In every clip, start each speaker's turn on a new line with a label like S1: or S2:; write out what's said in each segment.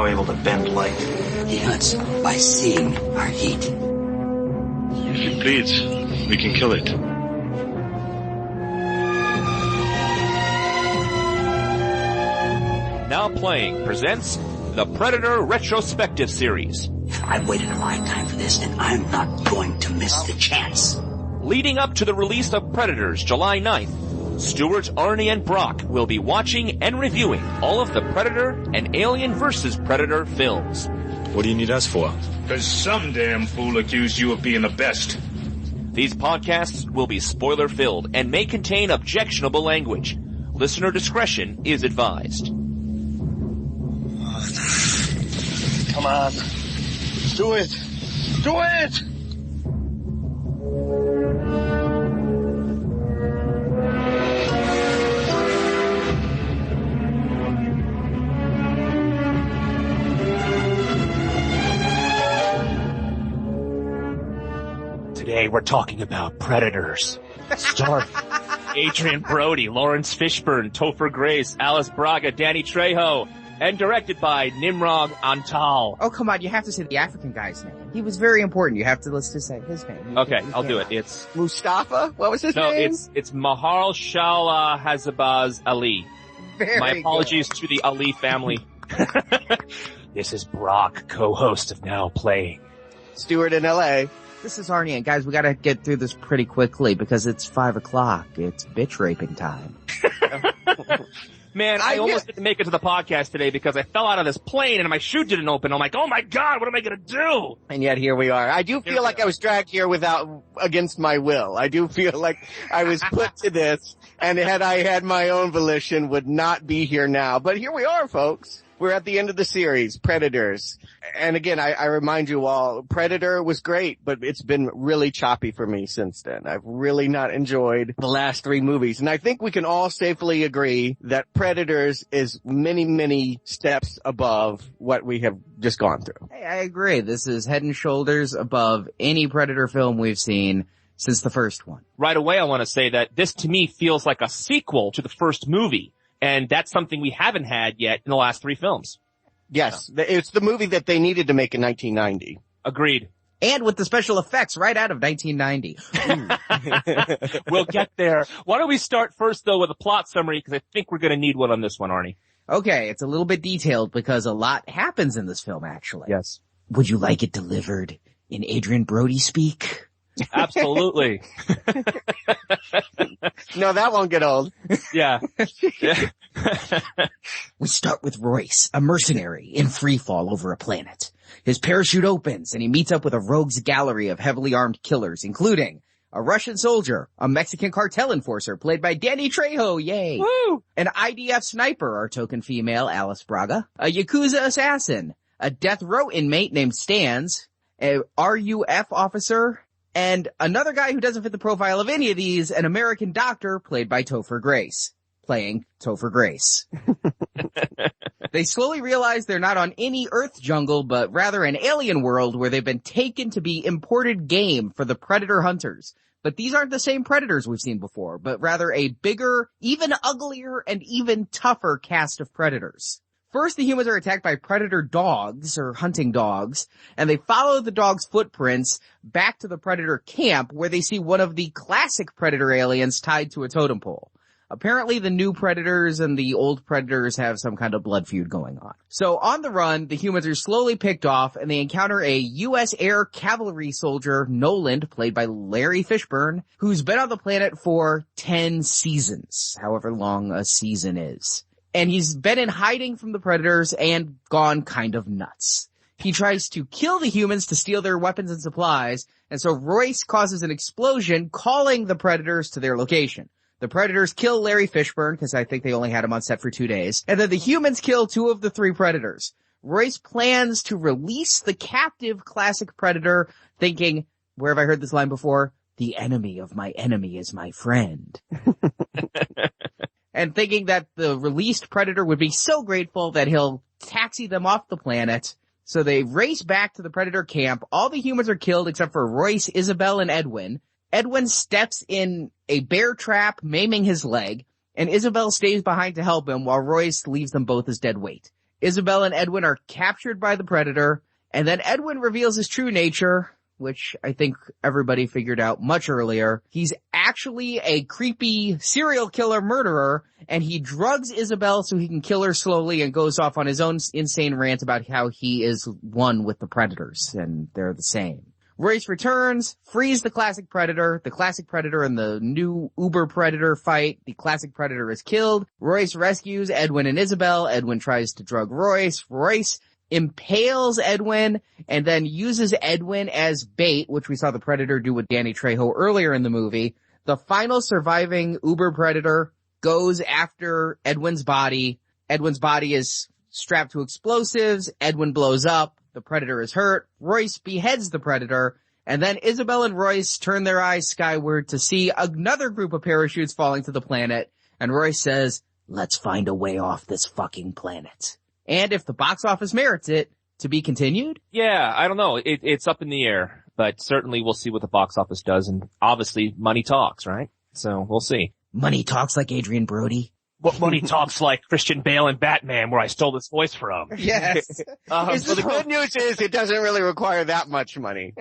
S1: now able to bend light?
S2: He hunts by seeing our heat.
S3: If it bleeds, we can kill it.
S4: Now Playing presents the Predator Retrospective series.
S2: I've waited a lifetime for this, and I'm not going to miss the chance.
S4: Leading up to the release of Predators July 9th, Stuart, Arnie, and Brock will be watching and reviewing all of the Predator and Alien vs. Predator films.
S3: What do you need us for?
S5: Because some damn fool accused you of being the best.
S4: These podcasts will be spoiler-filled and may contain objectionable language. Listener discretion is advised.
S5: Come on. Do it. Do it!
S4: Today we're talking about Predators. Starring Adrien Brody, Laurence Fishburne, Topher Grace, Alice Braga, Danny Trejo, and directed by Nimrod Antal.
S6: Oh, come on, you have to say the African guy's name. He was very important. You have to listen to say his name.
S4: Okay, I'll do it. It's
S6: Mustafa? What was his name?
S4: No, it's Mahar Shala Hazabaz Ali. My apologies to the Ali family. This is Brock, co-host of Now Playing.
S6: Stuart in L.A. This is Arnie, and guys, we gotta get through this pretty quickly because it's 5 o'clock. It's bitch raping time.
S4: Man, I almost didn't make it to the podcast today because I fell out of this plane and my chute didn't open. I'm like, oh my God, what am I gonna do?
S7: And yet here we are. I do feel like I was dragged here against my will. I do feel like I was put to this, and had I had my own volition, would not be here now. But here we are, folks. We're at the end of the series, Predators. And again, I remind you all, Predator was great, but it's been really choppy for me since then. I've really not enjoyed the last 3 movies. And I think we can all safely agree that Predators is many, many steps above what we have just gone through.
S6: Hey, I agree. This is head and shoulders above any Predator film we've seen since the first one.
S4: Right away, I want to say that this to me feels like a sequel to the first movie. And that's something we haven't had yet in the last 3 films.
S7: Yes, it's the movie that they needed to make in 1990.
S4: Agreed.
S6: And with the special effects right out of 1990.
S4: We'll get there. Why don't we start first, though, with a plot summary, because I think we're going to need one on this one, Arnie.
S6: Okay, it's a little bit detailed because a lot happens in this film, actually.
S4: Yes.
S6: Would you like it delivered in Adrien Brody speak?
S4: Absolutely.
S7: No, that won't get old.
S4: Yeah.
S6: We start with Royce, a mercenary in free fall over a planet. His parachute opens and he meets up with a rogues gallery of heavily armed killers, including a Russian soldier, a Mexican cartel enforcer played by Danny Trejo, yay!
S4: Woo!
S6: An IDF sniper, our token female, Alice Braga, a Yakuza assassin, a death row inmate named Stans, a RUF officer, and another guy who doesn't fit the profile of any of these, an American doctor played by Topher Grace. Playing Topher Grace. They slowly realize they're not on any Earth jungle, but rather an alien world where they've been taken to be imported game for the predator hunters. But these aren't the same predators we've seen before, but rather a bigger, even uglier, and even tougher cast of predators. First, the humans are attacked by predator dogs, or hunting dogs, and they follow the dogs' footprints back to the predator camp where they see one of the classic predator aliens tied to a totem pole. Apparently the new predators and the old predators have some kind of blood feud going on. So on the run, the humans are slowly picked off and they encounter a U.S. Air Cavalry soldier, Noland, played by Larry Fishburne, who's been on the planet for 10 seasons, however long a season is. And he's been in hiding from the predators and gone kind of nuts. He tries to kill the humans to steal their weapons and supplies, and so Royce causes an explosion, calling the predators to their location. The predators kill Larry Fishburne, because I think they only had him on set for 2 days, and then the humans kill 2 of the 3 predators. Royce plans to release the captive classic predator, thinking, where have I heard this line before? The enemy of my enemy is my friend. And thinking that the released predator would be so grateful that he'll taxi them off the planet. So they race back to the predator camp. All the humans are killed except for Royce, Isabel, and Edwin. Edwin steps in a bear trap, maiming his leg, and Isabel stays behind to help him while Royce leaves them both as dead weight. Isabel and Edwin are captured by the Predator, and then Edwin reveals his true nature, which I think everybody figured out much earlier. He's actually a creepy serial killer murderer, and he drugs Isabel so he can kill her slowly and goes off on his own insane rant about how he is one with the Predators, and they're the same. Royce returns, frees the classic Predator. The classic Predator and the new Uber Predator fight. The classic Predator is killed. Royce rescues Edwin and Isabel. Edwin tries to drug Royce. Royce impales Edwin and then uses Edwin as bait, which we saw the Predator do with Danny Trejo earlier in the movie. The final surviving Uber Predator goes after Edwin's body. Edwin's body is strapped to explosives. Edwin blows up. The Predator is hurt. Royce beheads the Predator. And then Isabel and Royce turn their eyes skyward to see another group of parachutes falling to the planet. And Royce says, "Let's find a way off this fucking planet." And if the box office merits it, to be continued?
S4: Yeah, I don't know. It's up in the air, but certainly we'll see what the box office does. And obviously money talks, right? So we'll see.
S6: Money talks like Adrien Brody.
S4: What money talks like Christian Bale and Batman, where I stole this voice from.
S7: Yes. Well, the good news is it doesn't really require that much money.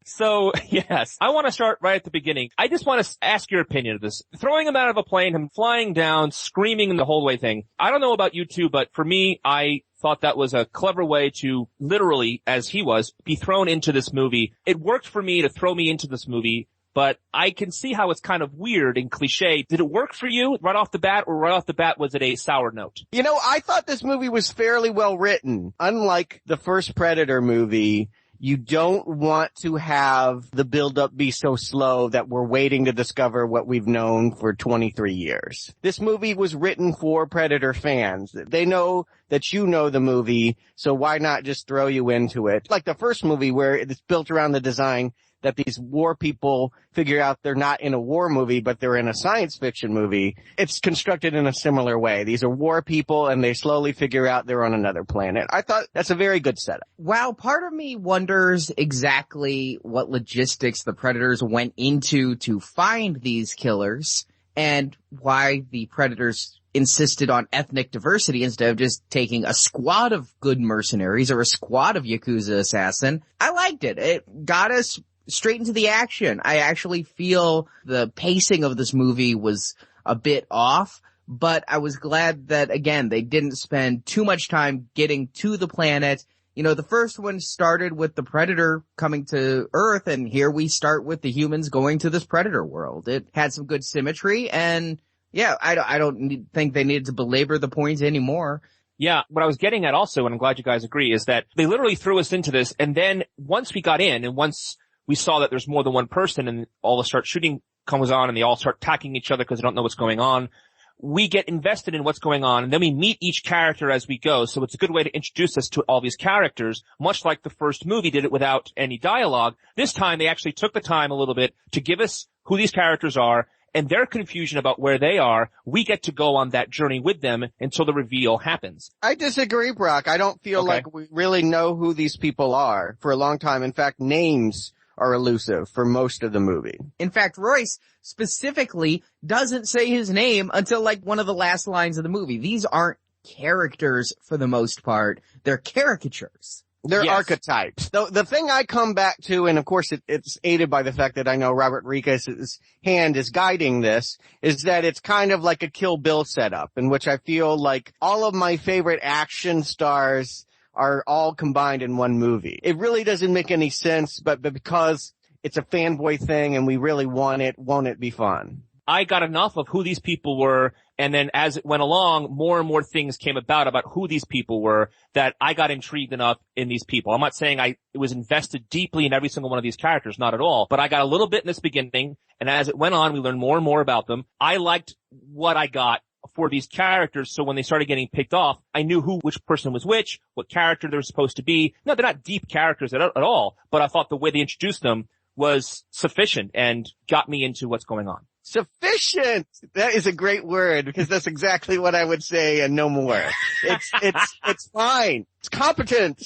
S4: So, yes, I want to start right at the beginning. I just want to ask your opinion of this. Throwing him out of a plane, him flying down, screaming the whole way thing. I don't know about you two, but for me, I thought that was a clever way to literally, as he was, be thrown into this movie. It worked for me to throw me into this movie, but I can see how it's kind of weird and cliche. Did it work for you right off the bat, or right off the bat was it a sour note?
S7: You know, I thought this movie was fairly well written. Unlike the first Predator movie, you don't want to have the build-up be so slow that we're waiting to discover what we've known for 23 years. This movie was written for Predator fans. They know that you know the movie, so why not just throw you into it? Like the first movie where it's built around the design that these war people figure out they're not in a war movie, but they're in a science fiction movie. It's constructed in a similar way. These are war people, and they slowly figure out they're on another planet. I thought that's a very good setup.
S6: While part of me wonders exactly what logistics the Predators went into to find these killers, and why the Predators insisted on ethnic diversity instead of just taking a squad of good mercenaries or a squad of Yakuza assassin, I liked it. It got us straight into the action. I actually feel the pacing of this movie was a bit off, but I was glad that, again, they didn't spend too much time getting to the planet. You know, the first one started with the Predator coming to Earth, and here we start with the humans going to this Predator world. It had some good symmetry, and yeah, I don't think they needed to belabor the point anymore.
S4: Yeah, what I was getting at also, and I'm glad you guys agree, is that they literally threw us into this, and then once we got in, and once we saw that there's more than one person, and all the start shooting comes on, and they all start attacking each other because they don't know what's going on, we get invested in what's going on, and then we meet each character as we go, so it's a good way to introduce us to all these characters, much like the first movie did it without any dialogue. This time, they actually took the time a little bit to give us who these characters are, and their confusion about where they are. We get to go on that journey with them until the reveal happens.
S7: I disagree, Brock. I don't feel like we really know who these people are for a long time. In fact, names are elusive for most of the movie.
S6: In fact, Royce specifically doesn't say his name until like one of the last lines of the movie. These aren't characters for the most part. They're caricatures.
S7: They're archetypes. The thing I come back to, and of course it's aided by the fact that I know Robert Rodriguez's hand is guiding this, is that it's kind of like a Kill Bill setup, in which I feel like all of my favorite action stars are all combined in one movie. It really doesn't make any sense, but because it's a fanboy thing and we really want it, won't it be fun?
S4: I got enough of who these people were, and then as it went along, more and more things came about who these people were, that I got intrigued enough in these people. I'm not saying I was invested deeply in every single one of these characters, not at all, but I got a little bit in this beginning, and as it went on, we learned more and more about them. I liked what I got for these characters, so when they started getting picked off, I knew which person was which, what character they were supposed to be. No, they're not deep characters at all, but I thought the way they introduced them was sufficient and got me into what's going on.
S7: Sufficient! That is a great word, because that's exactly what I would say and no more. It's fine. It's competent.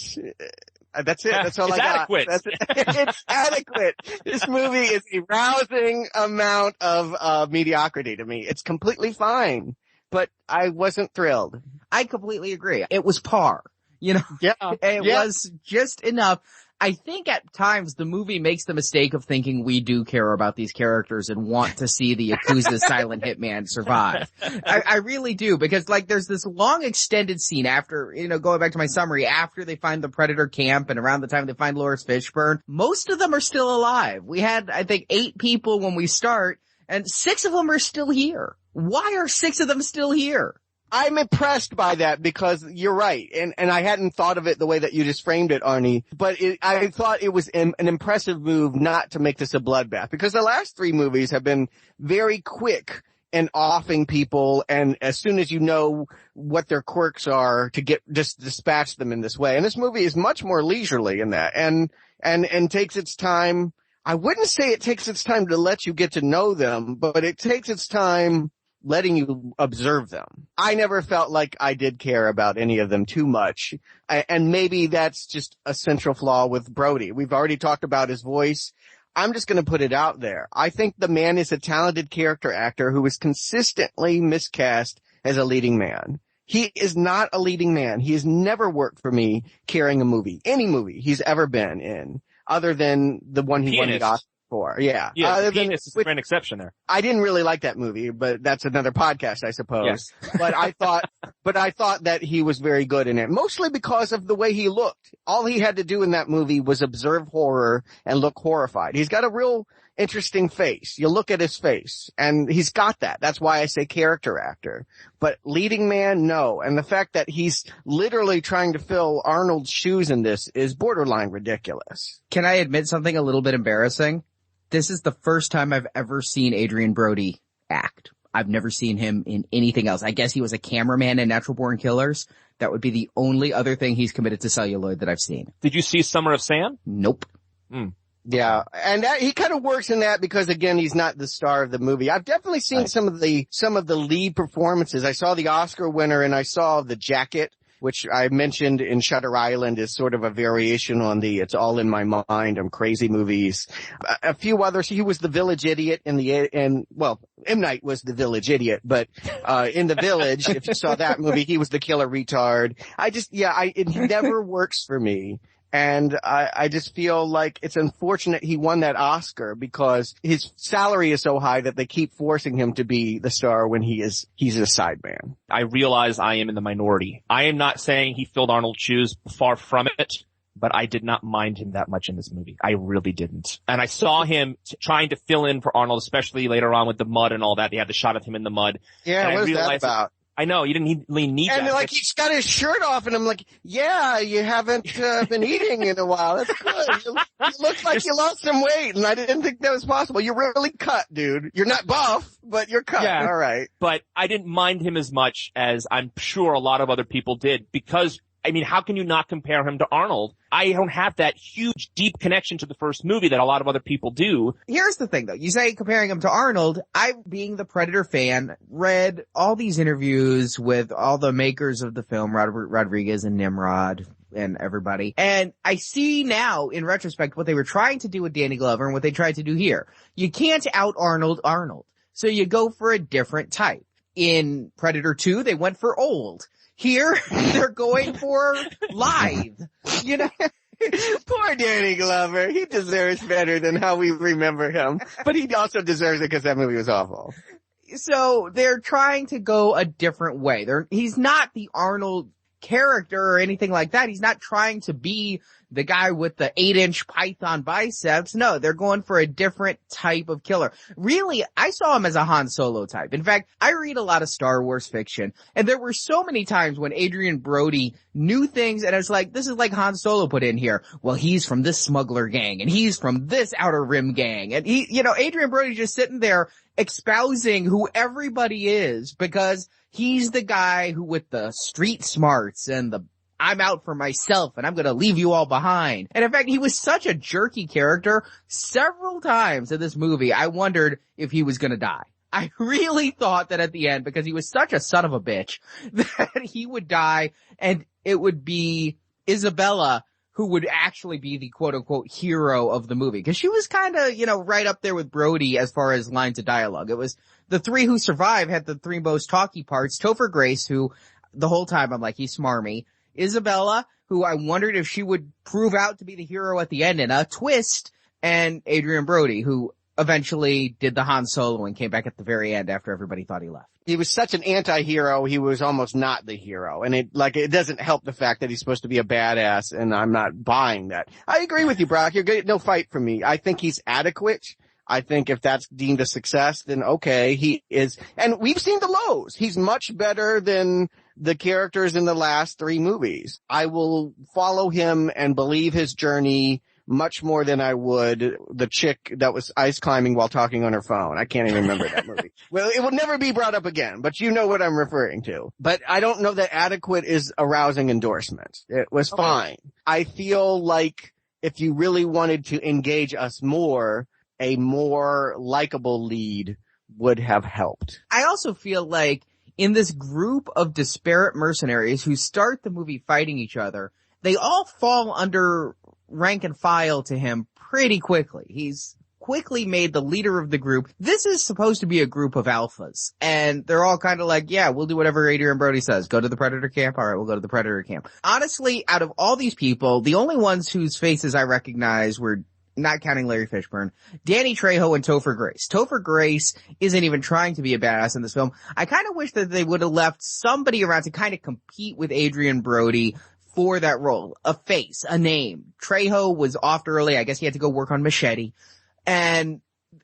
S7: That's it. That's all I got.
S4: Adequate.
S7: It's adequate. This movie is a rousing amount of mediocrity to me. It's completely fine. but I wasn't thrilled.
S6: I completely agree. It was par. You know,
S7: Yeah,
S6: it was just enough. I think at times the movie makes the mistake of thinking we do care about these characters and want to see the Yakuza silent hitman survive. I really do, because like there's this long extended scene after, going back to my summary, after they find the Predator camp and around the time they find Laurence Fishburne, most of them are still alive. We had, I think, 8 people when we start, and 6 of them are still here. Why are 6 of them still here?
S7: I'm impressed by that because you're right. And I hadn't thought of it the way that you just framed it, Arnie. But I thought it was an impressive move not to make this a bloodbath, because the last 3 movies have been very quick and offing people. And as soon as you know what their quirks are, to just dispatch them in this way. And this movie is much more leisurely in that and takes its time. I wouldn't say it takes its time to let you get to know them, but it takes its time letting you observe them. I never felt like I did care about any of them too much. And maybe that's just a central flaw with Brody. We've already talked about his voice. I'm just going to put it out there. I think the man is a talented character actor who is consistently miscast as a leading man. He is not a leading man. He has never worked for me carrying a movie, any movie he's ever been in, other than the one he won the Oscar for. Yeah.
S4: Yeah, Penis is the grand exception there.
S7: I didn't really like that movie, but that's another podcast, I suppose.
S4: Yes.
S7: But I thought that he was very good in it, mostly because of the way he looked. All he had to do in that movie was observe horror and look horrified. He's got a real interesting face. You look at his face, and he's got that. That's why I say character actor. But leading man, no. And the fact that he's literally trying to fill Arnold's shoes in this is borderline ridiculous.
S6: Can I admit something a little bit embarrassing? This is the first time I've ever seen Adrien Brody act. I've never seen him in anything else. I guess he was a cameraman in Natural Born Killers. That would be the only other thing he's committed to celluloid that I've seen.
S4: Did you see Summer of Sam?
S6: Nope.
S7: Yeah, and he kind of works in that because, again, he's not the star of the movie. I've definitely seen some of the lead performances. I saw the Oscar winner, and I saw The Jacket, which I mentioned in Shutter Island is sort of a variation on the It's All in My Mind, I'm Crazy movies. A few others. He was the village idiot M. Night was the village idiot, but in The Village, if you saw that movie, he was the killer retard. It never works for me. And I just feel like it's unfortunate he won that Oscar because his salary is so high that they keep forcing him to be the star when he's a sideman.
S4: I realize I am in the minority. I am not saying he filled Arnold's shoes, far from it, but I did not mind him that much in this movie. I really didn't. And I saw him trying to fill in for Arnold, especially later on with the mud and all that. They had the shot of him in the mud.
S7: Yeah, what is that about?
S4: I know, you didn't need that.
S7: And he's got his shirt off and I'm like, yeah, you haven't been eating in a while. That's good. You look like you lost some weight and I didn't think that was possible. You're really cut, dude. You're not buff, but you're cut.
S4: Yeah.
S7: All right.
S4: But I didn't mind him as much as I'm sure a lot of other people did because, I mean, how can you not compare him to Arnold? I don't have that huge, deep connection to the first movie that a lot of other people do.
S6: Here's the thing, though. You say comparing him to Arnold. I, being the Predator fan, read all these interviews with all the makers of the film, Robert Rodriguez and Nimrod and everybody. And I see now, in retrospect, what they were trying to do with Danny Glover and what they tried to do here. You can't out-Arnold Arnold. So you go for a different type. In Predator 2, they went for old. Here, they're going for live, you know.
S7: Poor Danny Glover. He deserves better than how we remember him. But he also deserves it because that movie was awful.
S6: So they're trying to go a different way. He's not the Arnold character or anything like that. He's not trying to be the guy with the 8-inch python biceps. No, they're going for a different type of killer. Really, I saw him as a Han Solo type. In fact, I read a lot of Star Wars fiction, and there were so many times when Adrien Brody knew things, and it's like, this is like Han Solo put in here. Well, he's from this smuggler gang, and he's from this Outer Rim gang, and Adrien Brody just sitting there espousing who everybody is because he's the guy who with the street smarts and the I'm out for myself and I'm going to leave you all behind. And in fact, he was such a jerky character. Several times in this movie, I wondered if he was going to die. I really thought that at the end, because he was such a son of a bitch, that he would die and it would be Isabella who would actually be the quote-unquote hero of the movie. Because she was kind of, right up there with Brody as far as lines of dialogue. It was the three who survived had the three most talky parts. Topher Grace, who the whole time I'm like, he's smarmy. Isabella, who I wondered if she would prove out to be the hero at the end in a twist. And Adrien Brody, who eventually did the Han Solo and came back at the very end after everybody thought he left.
S7: He was such an anti-hero, he was almost not the hero. And it doesn't help the fact that he's supposed to be a badass, and I'm not buying that. I agree with you, Brock. You're good. No fight for me. I think he's adequate. I think if that's deemed a success, then okay, he is. And we've seen the lows. He's much better than the characters in the last 3 movies. I will follow him and believe his journey much more than I would the chick that was ice climbing while talking on her phone. I can't even remember that movie. Well, it will never be brought up again, but you know what I'm referring to. But I don't know that adequate is a rousing endorsement. It was fine. I feel like if you really wanted to engage us more, a more likable lead would have helped.
S6: I also feel like in this group of disparate mercenaries who start the movie fighting each other, they all fall under rank and file to him pretty quickly. He's quickly made the leader of the group. This is supposed to be a group of alphas, and they're all kind of like, yeah, we'll do whatever Adrien Brody says. Go to the Predator camp? All right, we'll go to the Predator camp. Honestly, out of all these people, the only ones whose faces I recognize were, not counting Larry Fishburne, Danny Trejo and Topher Grace. Topher Grace isn't even trying to be a badass in this film. I kind of wish that they would have left somebody around to kind of compete with Adrien Brody for that role. A face, a name. Trejo was off early. I guess he had to go work on Machete. And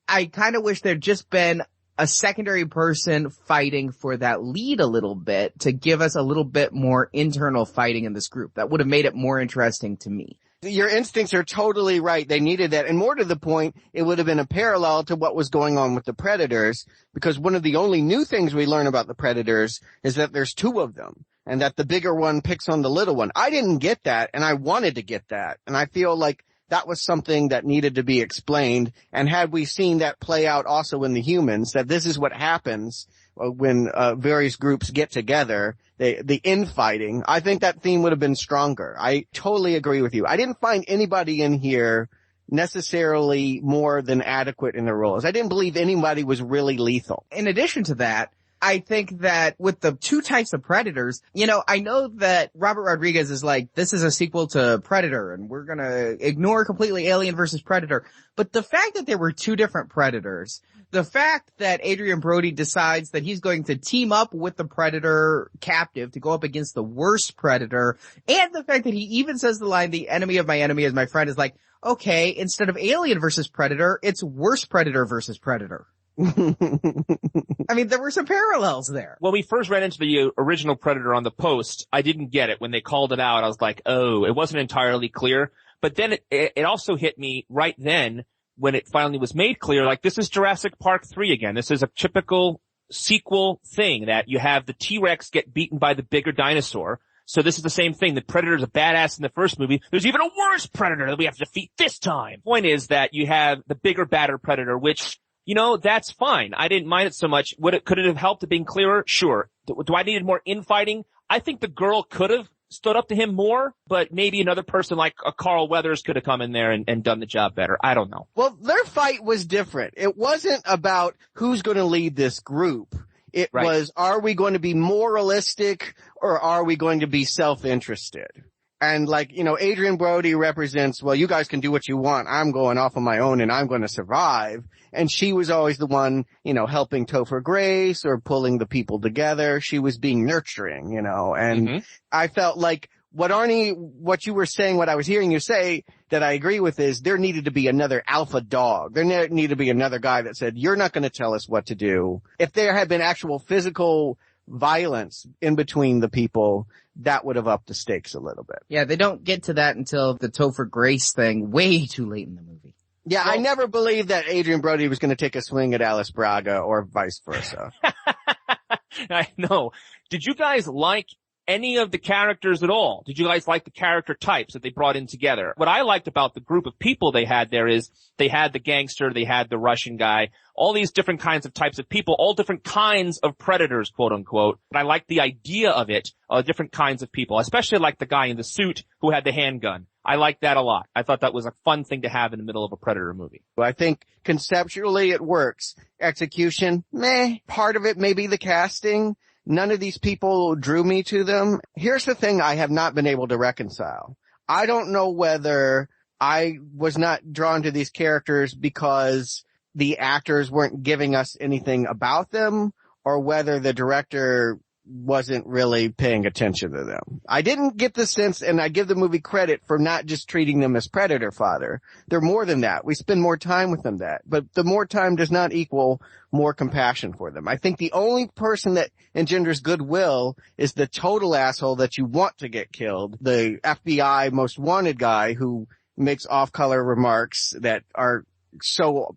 S6: I kind of wish there'd just been a secondary person fighting for that lead a little bit to give us a little bit more internal fighting in this group. That would have made it more interesting to me.
S7: Your instincts are totally right. They needed that. And more to the point, it would have been a parallel to what was going on with the Predators, because one of the only new things we learn about the Predators is that there's 2 of them, and that the bigger one picks on the little one. I didn't get that, and I wanted to get that. And I feel like that was something that needed to be explained. And had we seen that play out also in the humans, that this is what happens when various groups get together, the infighting, I think that theme would have been stronger. I totally agree with you. I didn't find anybody in here necessarily more than adequate in their roles. I didn't believe anybody was really lethal.
S6: In addition to that, I think that with the 2 types of Predators, I know that Robert Rodriguez is like, this is a sequel to Predator, and we're gonna ignore completely Alien versus Predator. But the fact that there were 2 different Predators, the fact that Adrien Brody decides that he's going to team up with the Predator captive to go up against the worst Predator, and the fact that he even says the line, the enemy of my enemy is my friend, is like, okay, instead of Alien versus Predator, it's worst Predator versus Predator. I mean, there were some parallels there.
S4: When we first ran into the original Predator on the post, I didn't get it. When they called it out, I was like, oh, it wasn't entirely clear. But then it also hit me right then when it finally was made clear, like, this is Jurassic Park 3 again. This is a typical sequel thing that you have the T-Rex get beaten by the bigger dinosaur. So this is the same thing. The Predator's a badass in the first movie. There's even a worse Predator that we have to defeat this time. Point is that you have the bigger, badder Predator, which, that's fine. I didn't mind it so much. Could it have helped it being clearer? Sure. Do I need more infighting? I think the girl could have stood up to him more, but maybe another person like a Carl Weathers could have come in there and done the job better. I don't know.
S7: Well, their fight was different. It wasn't about who's going to lead this group. It was, are we going to be moralistic or are we going to be self-interested? And Adrien Brody represents, well, you guys can do what you want. I'm going off on my own and I'm going to survive. And she was always the one, helping Topher Grace or pulling the people together. She was being nurturing, and I felt like what you were saying, what I was hearing you say that I agree with is there needed to be another alpha dog. There needed to be another guy that said, you're not going to tell us what to do. If there had been actual physical violence in between the people, that would have upped the stakes a little bit.
S6: Yeah, they don't get to that until the Topher Grace thing way too late in the movie.
S7: Yeah, I never believed that Adrien Brody was going to take a swing at Alice Braga or vice versa.
S4: I know. Did you guys like any of the characters at all? Did you guys like the character types that they brought in together? What I liked about the group of people they had there is they had the gangster, they had the Russian guy, all these different kinds of types of people, all different kinds of predators, quote unquote. But I liked the idea of it, different kinds of people. I especially liked the guy in the suit who had the handgun. I liked that a lot. I thought that was a fun thing to have in the middle of a Predator movie.
S7: I think conceptually it works. Execution, meh. Part of it may be the casting. None of these people drew me to them. Here's the thing I have not been able to reconcile. I don't know whether I was not drawn to these characters because the actors weren't giving us anything about them, or whether the director wasn't really paying attention to them. I didn't get the sense, and I give the movie credit for not just treating them as Predator fodder. They're more than that. We spend more time with them but the more time does not equal more compassion for them. I think the only person that engenders goodwill is the total asshole that you want to get killed, the FBI most wanted guy who makes off-color remarks that are so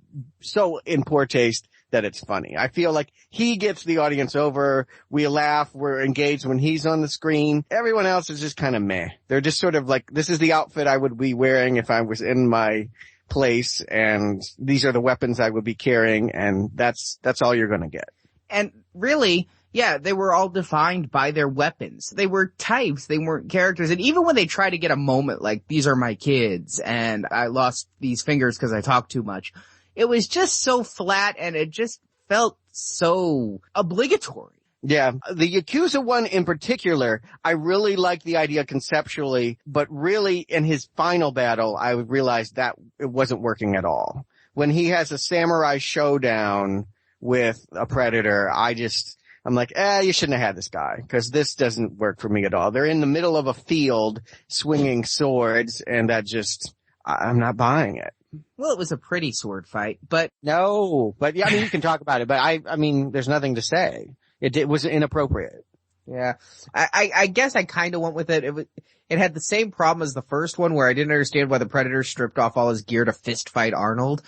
S7: in poor taste that it's funny. I feel like he gets the audience over. We laugh. We're engaged when he's on the screen. Everyone else is just kind of meh. They're just sort of like, this is the outfit I would be wearing if I was in my place, and these are the weapons I would be carrying, and that's all you're going to get.
S6: And really, yeah, they were all defined by their weapons. They were types. They weren't characters. And even when they try to get a moment like, these are my kids, and I lost these fingers because I talked too much, it was just so flat, and it just felt so obligatory.
S7: Yeah. The Yakuza one in particular, I really liked the idea conceptually, but really in his final battle, I realized that it wasn't working at all. When he has a samurai showdown with a Predator, I'm like, you shouldn't have had this guy, because this doesn't work for me at all. They're in the middle of a field swinging swords, and I'm not buying it.
S6: Well, it was a pretty sword fight, but...
S7: No, but yeah, I mean, you can talk about it, but I mean, there's nothing to say. It was inappropriate.
S6: Yeah. I guess I kind of went with it. It had the same problem as the first one, where I didn't understand why the Predator stripped off all his gear to fist fight Arnold.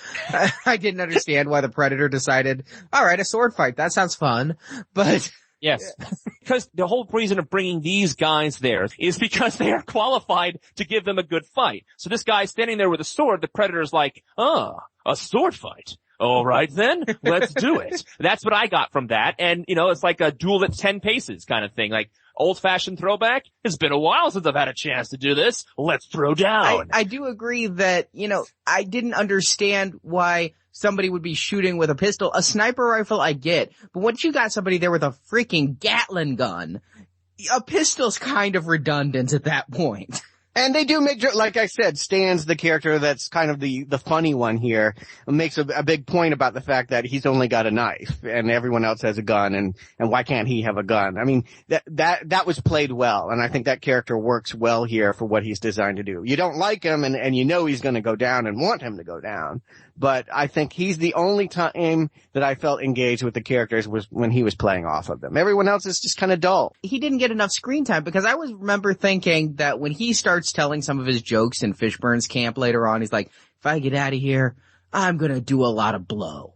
S6: I didn't understand why the Predator decided, all right, a sword fight, that sounds fun, but...
S4: Yes. Because the whole reason of bringing these guys there is because they are qualified to give them a good fight. So this guy standing there with a sword, the Predator's like, a sword fight. All right then, let's do it. That's what I got from that. And, it's like a duel at 10 paces kind of thing. Like, old-fashioned throwback. It's been a while since I've had a chance to do this. Let's throw down.
S6: I do agree that, I didn't understand why somebody would be shooting with a pistol. A sniper rifle I get, but once you got somebody there with a freaking Gatling gun, a pistol's kind of redundant at that point.
S7: And they do make, like I said, Stan's the character that's kind of the funny one here, makes a big point about the fact that he's only got a knife and everyone else has a gun, and why can't he have a gun? I mean, that was played well, and I think that character works well here for what he's designed to do. You don't like him, and he's gonna go down and want him to go down, but I think he's the only time that I felt engaged with the characters was when he was playing off of them. Everyone else is just kind of dull.
S6: He didn't get enough screen time, because I always remember thinking that when he starts telling some of his jokes in Fishburne's camp later on, he's like, if I get out of here, I'm gonna do a lot of blow.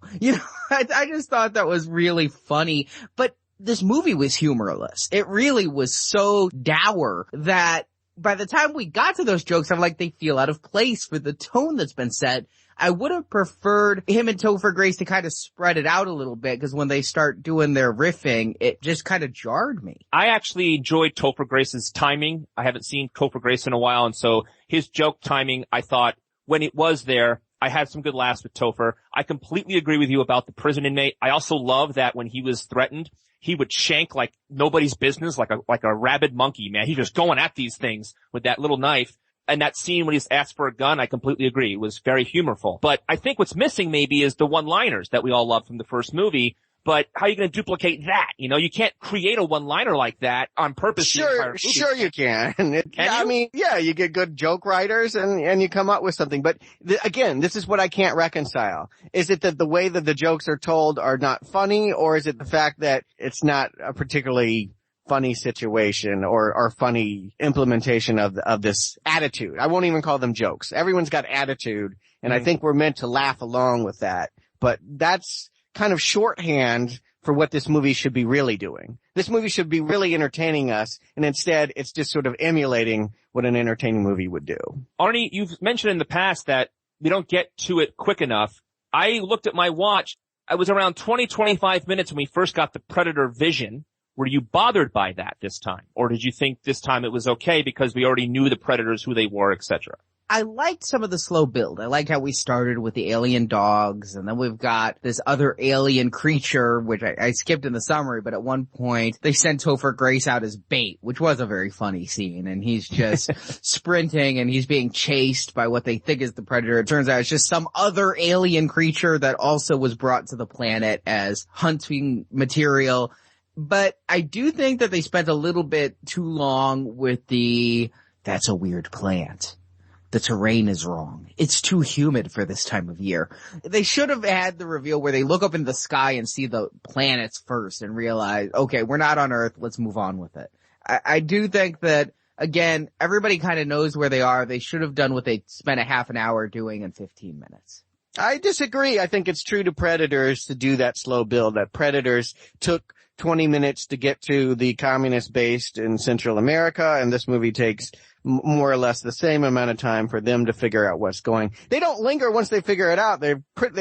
S6: I just thought that was really funny, but this movie was humorless. It really was so dour that by the time we got to those jokes, I'm like, they feel out of place for the tone that's been set. I would have preferred him and Topher Grace to kind of spread it out a little bit, because when they start doing their riffing, it just kind of jarred me.
S4: I actually enjoyed Topher Grace's timing. I haven't seen Topher Grace in a while, and so his joke timing, I thought, when it was there, I had some good laughs with Topher. I completely agree with you about the prison inmate. I also love that when he was threatened, he would shank like nobody's business, like a rabid monkey, man. He's just going at these things with that little knife. And that scene when he's asked for a gun, I completely agree. It was very humorful. But I think what's missing maybe is the one-liners that we all love from the first movie. But how are you going to duplicate that? You can't create a one-liner like that on purpose.
S7: Sure you can. You get good joke writers and you come up with something. But again, this is what I can't reconcile. Is it that the way that the jokes are told are not funny, or is it the fact that it's not a particularly funny situation or funny implementation of this attitude? I won't even call them jokes. Everyone's got attitude, and I think we're meant to laugh along with that. But that's kind of shorthand for what this movie should be really doing. This movie should be really entertaining us, and instead it's just sort of emulating what an entertaining movie would do.
S4: Arnie, you've mentioned in the past that we don't get to it quick enough. I looked at my watch. I was around 25 minutes when we first got the Predator vision. Were you bothered by that this time? Or did you think this time it was okay because we already knew the Predators, who they were, etc.?
S6: I liked some of the slow build. I liked how we started with the alien dogs, and then we've got this other alien creature, which I skipped in the summary, but at one point they sent Topher Grace out as bait, which was a very funny scene, and he's just sprinting and he's being chased by what they think is the Predator. It turns out it's just some other alien creature that also was brought to the planet as hunting material. But I do think that they spent a little bit too long with that's a weird plant. The terrain is wrong. It's too humid for this time of year. They should have had the reveal where they look up into the sky and see the planets first and realize, okay, we're not on Earth. Let's move on with it. I do think that, again, everybody kind of knows where they are. They should have done what they spent a half an hour doing in 15 minutes.
S7: I disagree. I think it's true to Predators to do that slow build. That Predators took 20 minutes to get to the communist base in Central America, and this movie takes more or less the same amount of time for them to figure out what's going. They don't linger once they figure it out. They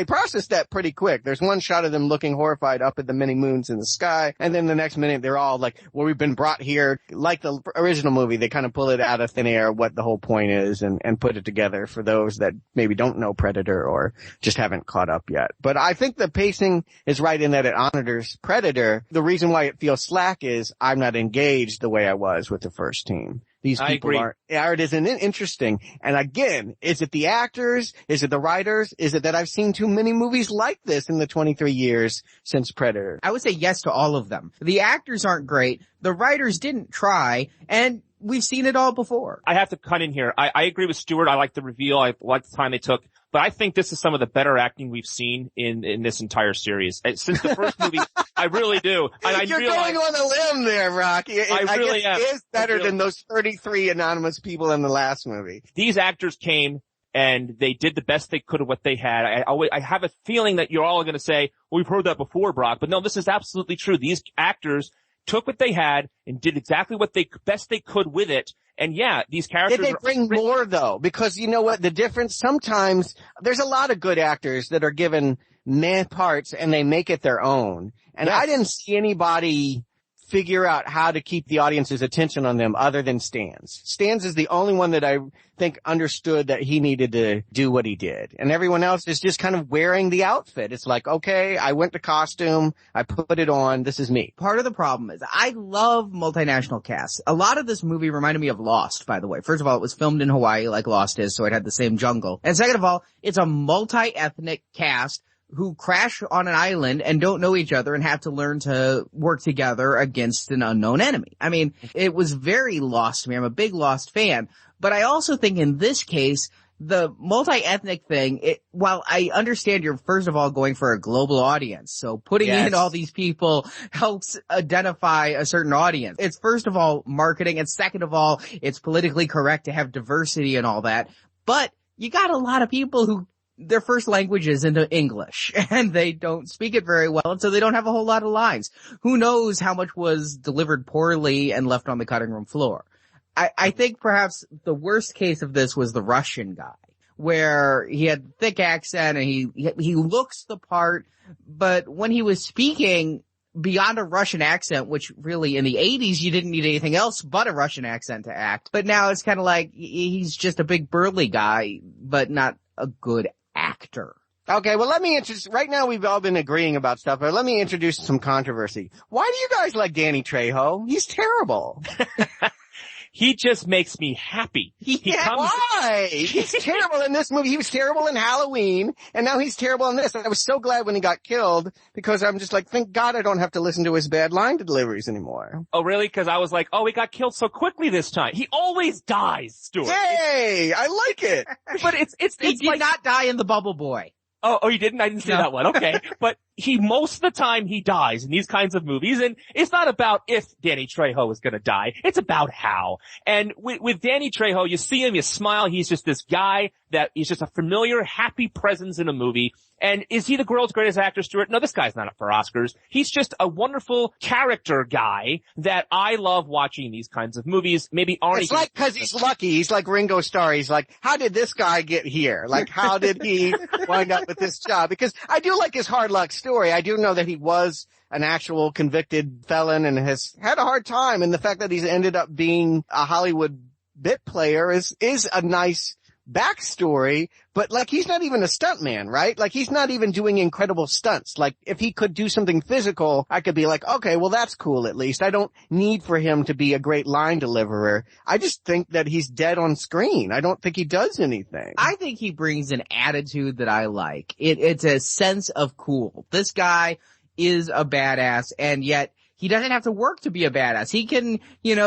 S7: process that pretty quick. There's one shot of them looking horrified up at the many moons in the sky, and then the next minute they're all like, well, we've been brought here. Like the original movie, they kind of pull it out of thin air what the whole point is and put it together for those that maybe don't know Predator or just haven't caught up yet. But I think the pacing is right in that it honors Predator. The reason why it feels slack is I'm not engaged the way I was with the first team. These people aren't as interesting. And again, is it the actors? Is it the writers? Is it that I've seen too many movies like this in the 23 years since Predator?
S6: I would say yes to all of them. The actors aren't great. The writers didn't try, and we've seen it all before.
S4: I have to cut in here. I agree with Stuart. I like the reveal. I like the time they took. But I think this is some of the better acting we've seen in this entire series. Since the first movie, I really do. And
S7: You're going on a limb there, Rocky.
S4: I really am.
S7: It is better than those 33 anonymous people in the last movie.
S4: These actors came and they did the best they could of what they had. I have a feeling that you're all going to say, well, we've heard that before, Brock. But no, this is absolutely true. These actors took what they had and did exactly what best they could with it. And yeah, these characters.
S7: Did they bring more though? Because you know what? The difference, sometimes there's a lot of good actors that are given meh parts and they make it their own. And yes. I didn't see anybody figure out how to keep the audience's attention on them other than Stans. Stans is the only one that I think understood that he needed to do what he did. And everyone else is just kind of wearing the outfit. It's like, okay, I went to costume, I put it on, this is me.
S6: Part of the problem is I love multinational casts. A lot of this movie reminded me of Lost, by the way. First of all, it was filmed in Hawaii like Lost is, so it had the same jungle. And second of all, it's a multi-ethnic cast who crash on an island and don't know each other and have to learn to work together against an unknown enemy. I mean, it was very Lost to me. I'm a big Lost fan. But I also think in this case, the multi-ethnic thing, while I understand you're first of all going for a global audience, so putting in all these people helps identify a certain audience. It's first of all marketing, and second of all, it's politically correct to have diversity and all that. But you got a lot of people who their first language is into English, and they don't speak it very well, and so they don't have a whole lot of lines. Who knows how much was delivered poorly and left on the cutting room floor? I think perhaps the worst case of this was the Russian guy, where he had a thick accent and he looks the part, but when he was speaking beyond a Russian accent, which really in the 80s you didn't need anything else but a Russian accent to act, but now it's kind of like he's just a big burly guy, but not a good actor.
S7: Okay, well let me right now we've all been agreeing about stuff, but let me introduce some controversy. Why do you guys like Danny Trejo? He's terrible.
S4: He just makes me happy.
S7: Why? He's terrible in this movie. He was terrible in Halloween, and now he's terrible in this. And I was so glad when he got killed, because I'm just like, thank God I don't have to listen to his bad line deliveries anymore.
S4: Oh, really? Because I was like, oh, he got killed so quickly this time. He always dies, Stuart.
S7: Yay! I like it.
S4: But
S6: he did not die in The Bubble Boy.
S4: Oh, you didn't? I didn't see that one. Okay. But most of the time he dies in these kinds of movies, and it's not about if Danny Trejo is gonna die. It's about how. And with Danny Trejo, you see him, you smile, he's just this guy that is just a familiar, happy presence in a movie. And is he the world's greatest actor, Stuart? No, this guy's not up for Oscars. He's just a wonderful character guy that I love watching these kinds of movies. Maybe Arnie.
S7: It's like, cause he's lucky. He's like Ringo Starr. He's like, how did this guy get here? Like, how did he wind up with this job? Because I do like his hard luck backstory. I do know that he was an actual convicted felon and has had a hard time. And the fact that he's ended up being a Hollywood bit player is a nice backstory, but like he's not even a stuntman, right? Like he's not even doing incredible stunts. Like if he could do something physical, I could be like, okay, well that's cool at least. I don't need for him to be a great line deliverer. I just think that he's dead on screen. I don't think he does anything.
S6: I think he brings an attitude that I like. It's a sense of cool. This guy is a badass, and yet he doesn't have to work to be a badass. He can,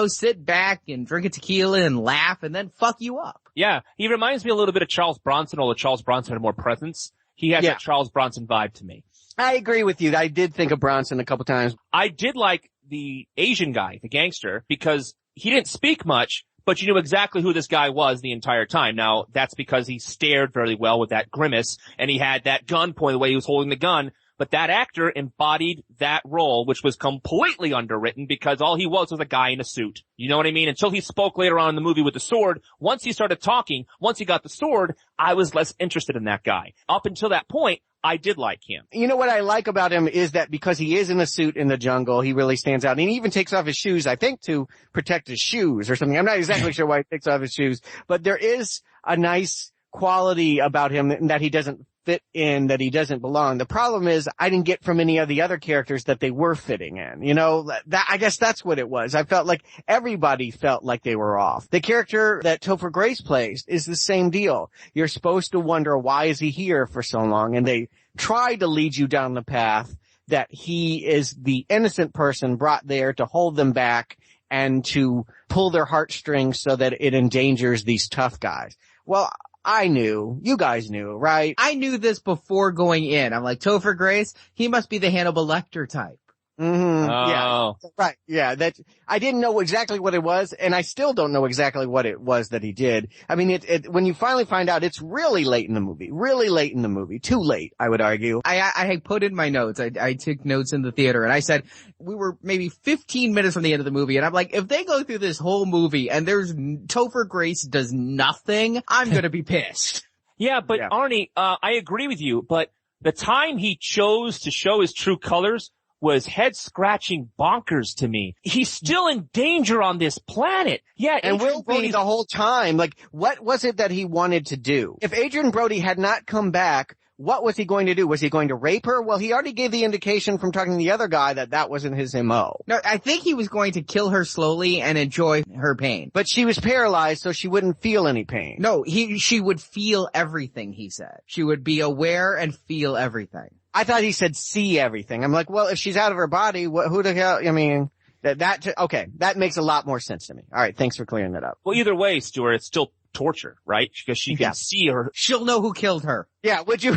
S6: sit back and drink a tequila and laugh and then fuck you up.
S4: Yeah, he reminds me a little bit of Charles Bronson, although Charles Bronson had more presence. He has that Charles Bronson vibe to me.
S7: I agree with you. I did think of Bronson a couple times.
S4: I did like the Asian guy, the gangster, because he didn't speak much, but you knew exactly who this guy was the entire time. Now, that's because he stared very well with that grimace, and he had that gun point, the way he was holding the gun. But that actor embodied that role, which was completely underwritten because all he was a guy in a suit. You know what I mean? Until he spoke later on in the movie with the sword. Once he started talking, once he got the sword, I was less interested in that guy. Up until that point, I did like him.
S7: You know what I like about him is that because he is in a suit in the jungle, he really stands out. And he even takes off his shoes, I think, to protect his shoes or something. I'm not exactly sure why he takes off his shoes, but there is a nice quality about him that he doesn't fit in, that he doesn't belong. The problem is I didn't get from any of the other characters that they were fitting in. I guess that's what it was. I felt like everybody felt like they were off. The character that Topher Grace plays is the same deal. You're supposed to wonder, why is he here for so long? And they try to lead you down the path that he is the innocent person brought there to hold them back and to pull their heartstrings so that it endangers these tough guys. Well, I knew. You guys knew, right?
S6: I knew this before going in. I'm like, Topher Grace, he must be the Hannibal Lecter type.
S7: Mm-hmm.
S4: Oh.
S7: Yeah. Right. Yeah. I didn't know exactly what it was, and I still don't know exactly what it was that he did. I mean, when you finally find out, it's really late in the movie. Really late in the movie. Too late, I would argue.
S6: I put in my notes. I took notes in the theater, and I said, we were maybe 15 minutes from the end of the movie, and I'm like, if they go through this whole movie and Topher Grace does nothing, I'm gonna be pissed.
S4: Yeah, but Arnie, I agree with you, but the time he chose to show his true colors was head-scratching bonkers to me. He's still in danger on this planet. Yeah,
S7: and will be the whole time. Like, what was it that he wanted to do? If Adrien Brody had not come back, what was he going to do? Was he going to rape her? Well, he already gave the indication from talking to the other guy that wasn't his MO.
S6: No, I think he was going to kill her slowly and enjoy her pain.
S7: But she was paralyzed, so she wouldn't feel any pain.
S6: No, she would feel everything, he said. She would be aware and feel everything.
S7: I thought he said see everything. I'm like, well, if she's out of her body, who the hell, I mean, okay, that makes a lot more sense to me. All right, thanks for clearing that up.
S4: Well, either way, Stuart, it's still torture, right? Because she can see her.
S6: She'll know who killed her.
S7: Yeah, would you?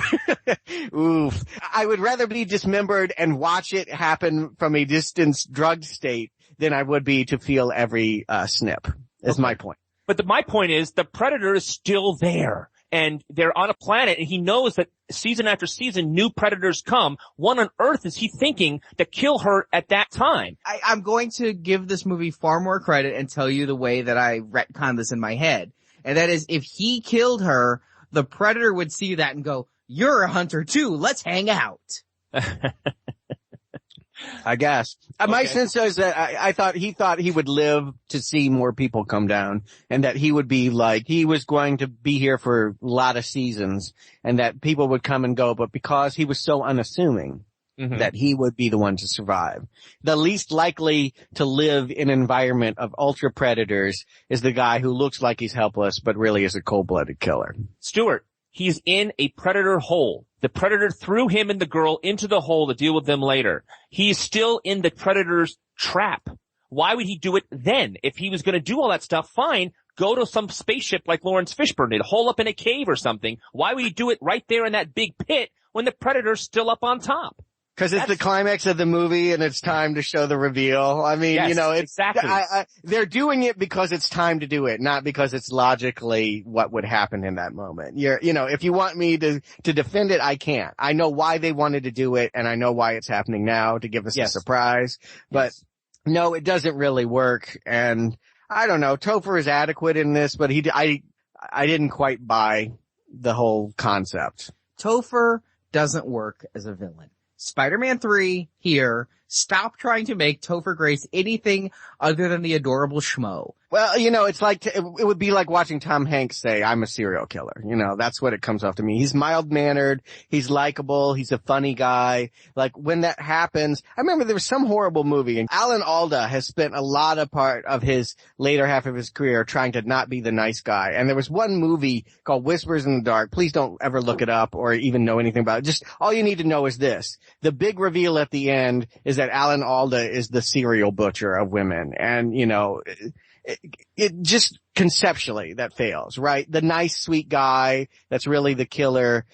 S7: Oof. I would rather be dismembered and watch it happen from a distance drugged state than I would be to feel every snip, is my point.
S4: But my point is the predator is still there. And they're on a planet, and he knows that season after season, new predators come. What on earth is he thinking to kill her at that time?
S6: I'm going to give this movie far more credit and tell you the way that I retcon this in my head. And that is, if he killed her, the predator would see that and go, you're a hunter too, let's hang out.
S7: I guess. My sense is that I thought he would live to see more people come down, and that he would be like, he was going to be here for a lot of seasons, and that people would come and go, but because he was so unassuming, that he would be the one to survive. The least likely to live in an environment of ultra predators is the guy who looks like he's helpless, but really is a cold-blooded killer.
S4: Stuart, he's in a predator hole. The predator threw him and the girl into the hole to deal with them later. He's still in the predator's trap. Why would he do it then? If he was going to do all that stuff, fine. Go to some spaceship like Laurence Fishburne did, hole up in a cave or something. Why would he do it right there in that big pit when the predator's still up on top?
S7: Because it's the climax of the movie and it's time to show the reveal. I mean,
S4: yes,
S7: it's
S4: exactly.
S7: They're doing it because it's time to do it, not because it's logically what would happen in that moment. If you want me to defend it, I can't. I know why they wanted to do it, and I know why it's happening now to give us a surprise. But no, it doesn't really work. And I don't know. Topher is adequate in this, but I didn't quite buy the whole concept.
S6: Topher doesn't work as a villain. Spider-Man 3 here. Stop trying to make Topher Grace anything other than the adorable schmo.
S7: Well, it's like, it would be like watching Tom Hanks say, I'm a serial killer. That's what it comes off to me. He's mild-mannered. He's likable. He's a funny guy. Like, when that happens, I remember there was some horrible movie, and Alan Alda has spent a lot of part of his later half of his career trying to not be the nice guy. And there was one movie called Whispers in the Dark. Please don't ever look it up or even know anything about it. Just all you need to know is this. The big reveal at the end is that Alan Alda is the serial butcher of women. And, it just conceptually that fails, right? The nice, sweet guy that's really the killer.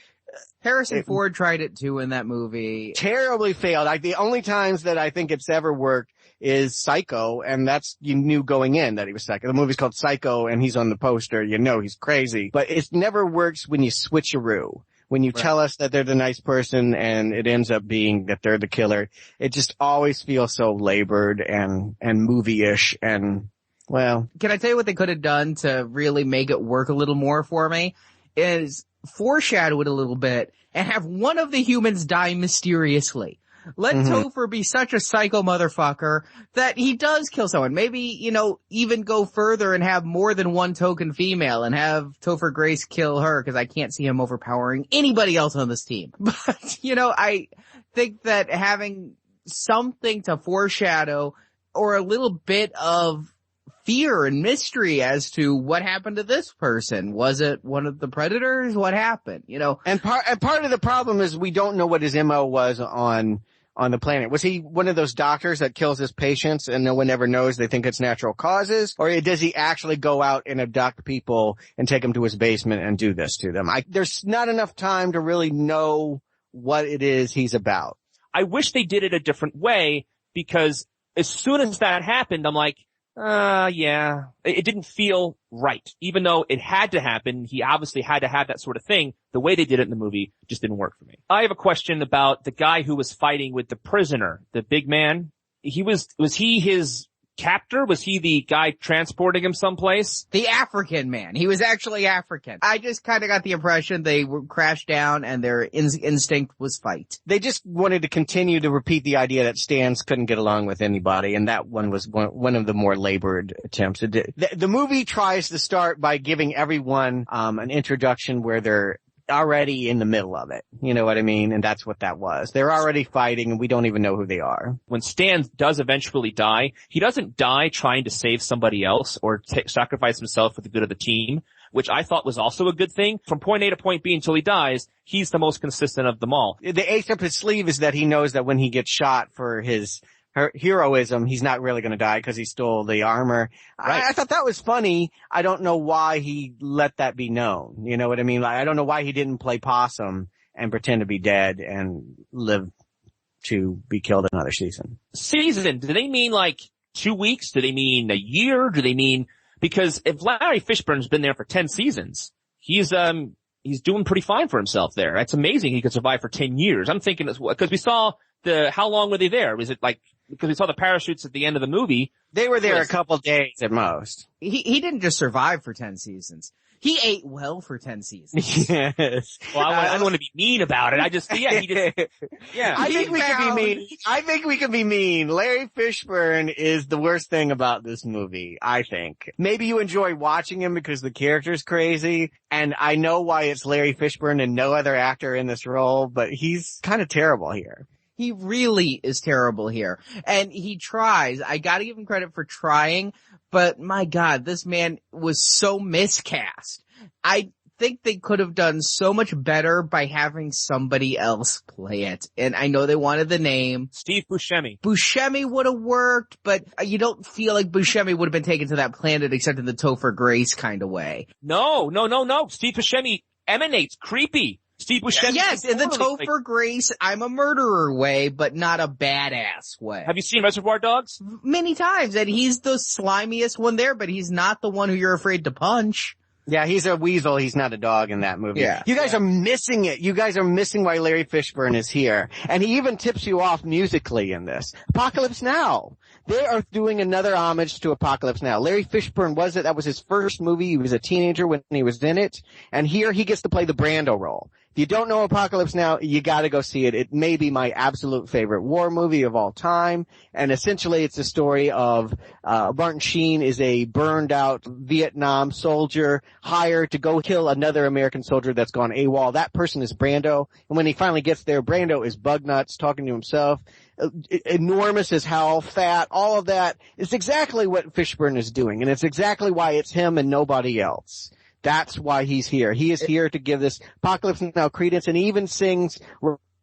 S6: Harrison Ford tried it too in that movie.
S7: Terribly failed. The only times that I think it's ever worked is Psycho, and that's, you knew going in that he was Psycho. The movie's called Psycho, and he's on the poster. He's crazy. But it never works when you switcheroo. When you tell us that they're the nice person and it ends up being that they're the killer, it just always feels so labored and movie-ish and, well.
S6: Can I tell you what they could have done to really make it work a little more for me? Is foreshadow it a little bit and have one of the humans die mysteriously. Let Topher be such a psycho motherfucker that he does kill someone. Maybe, even go further and have more than one token female and have Topher Grace kill her, because I can't see him overpowering anybody else on this team. But, I think that having something to foreshadow or a little bit of fear and mystery as to what happened to this person. Was it one of the predators? What happened?
S7: And part of the problem is we don't know what his MO was on the planet. Was he one of those doctors that kills his patients and no one ever knows, they think it's natural causes? Or does he actually go out and abduct people and take them to his basement and do this to them? There's not enough time to really know what it is he's about.
S4: I wish they did it a different way, because as soon as that happened, I'm like, yeah, it didn't feel right. Even though it had to happen, he obviously had to have that sort of thing. The way they did it in the movie just didn't work for me. I have a question about the guy who was fighting with the prisoner, the big man. Was he his captor? Was he the guy transporting him someplace?
S6: The African man. He was actually African. I just kind of got the impression they were crashed down and their instinct was fight.
S7: They just wanted to continue to repeat the idea that Stans couldn't get along with anybody, and that one was one of the more labored attempts. The movie tries to start by giving everyone an introduction where they're already in the middle of it. You know what I mean? And that's what that was. They're already fighting and we don't even know who they are.
S4: When Stan does eventually die, he doesn't die trying to save somebody else or sacrifice himself for the good of the team, which I thought was also a good thing. From point A to point B until he dies, he's the most consistent of them all.
S7: The ace up his sleeve is that he knows that when he gets shot for his heroism, he's not really going to die because he stole the armor. Right. I thought that was funny. I don't know why he let that be known. You know what I mean? Like, I don't know why he didn't play possum and pretend to be dead and live to be killed another season.
S4: Season? Do they mean like 2 weeks? Do they mean a year? Do they mean, because if Larry Fishburne's been there for 10 seasons, he's doing pretty fine for himself there. That's amazing. He could survive for 10 years. I'm thinking, because we saw how long were they there? Was it like, because we saw the parachutes at the end of the movie.
S7: They were there a couple days at most.
S6: He didn't just survive for 10 seasons. He ate well for 10 seasons.
S7: Yes.
S4: Well, I don't want to be mean about it.
S7: I think we can be mean. I think we can be mean. Larry Fishburne is the worst thing about this movie, I think. Maybe you enjoy watching him because the character's crazy, and I know why it's Larry Fishburne and no other actor in this role, but he's kind of terrible here.
S6: He really is terrible here. And he tries. I gotta give him credit for trying, but my God, this man was so miscast. I think they could have done so much better by having somebody else play it. And I know they wanted the name.
S4: Steve Buscemi.
S6: Buscemi would have worked, but you don't feel like Buscemi would have been taken to that planet except in the Topher Grace kind of way.
S4: No. Steve Buscemi emanates creepy. Steve Buscemi.
S6: Yes, in the Topher Grace, I'm a murderer way, but not a badass way.
S4: Have you seen Reservoir Dogs?
S6: Many times, and he's the slimiest one there, but he's not the one who you're afraid to punch.
S7: Yeah, he's a weasel. He's not a dog in that movie.
S6: Yeah.
S7: You guys are missing it. You guys are missing why Larry Fishburne is here. And he even tips you off musically in this. Apocalypse Now. They are doing another homage to Apocalypse Now. Larry Fishburne that was his first movie. He was a teenager when he was in it. And here he gets to play the Brando role. If you don't know Apocalypse Now, you gotta go see it. It may be my absolute favorite war movie of all time. And essentially it's a story of, Martin Sheen is a burned out Vietnam soldier hired to go kill another American soldier that's gone AWOL. That person is Brando. And when he finally gets there, Brando is bug nuts, talking to himself. Enormous as hell, fat, all of that is exactly what Fishburne is doing. And it's exactly why it's him and nobody else. That's why he's here. He is here to give this Apocalypse Now credence, and he even sings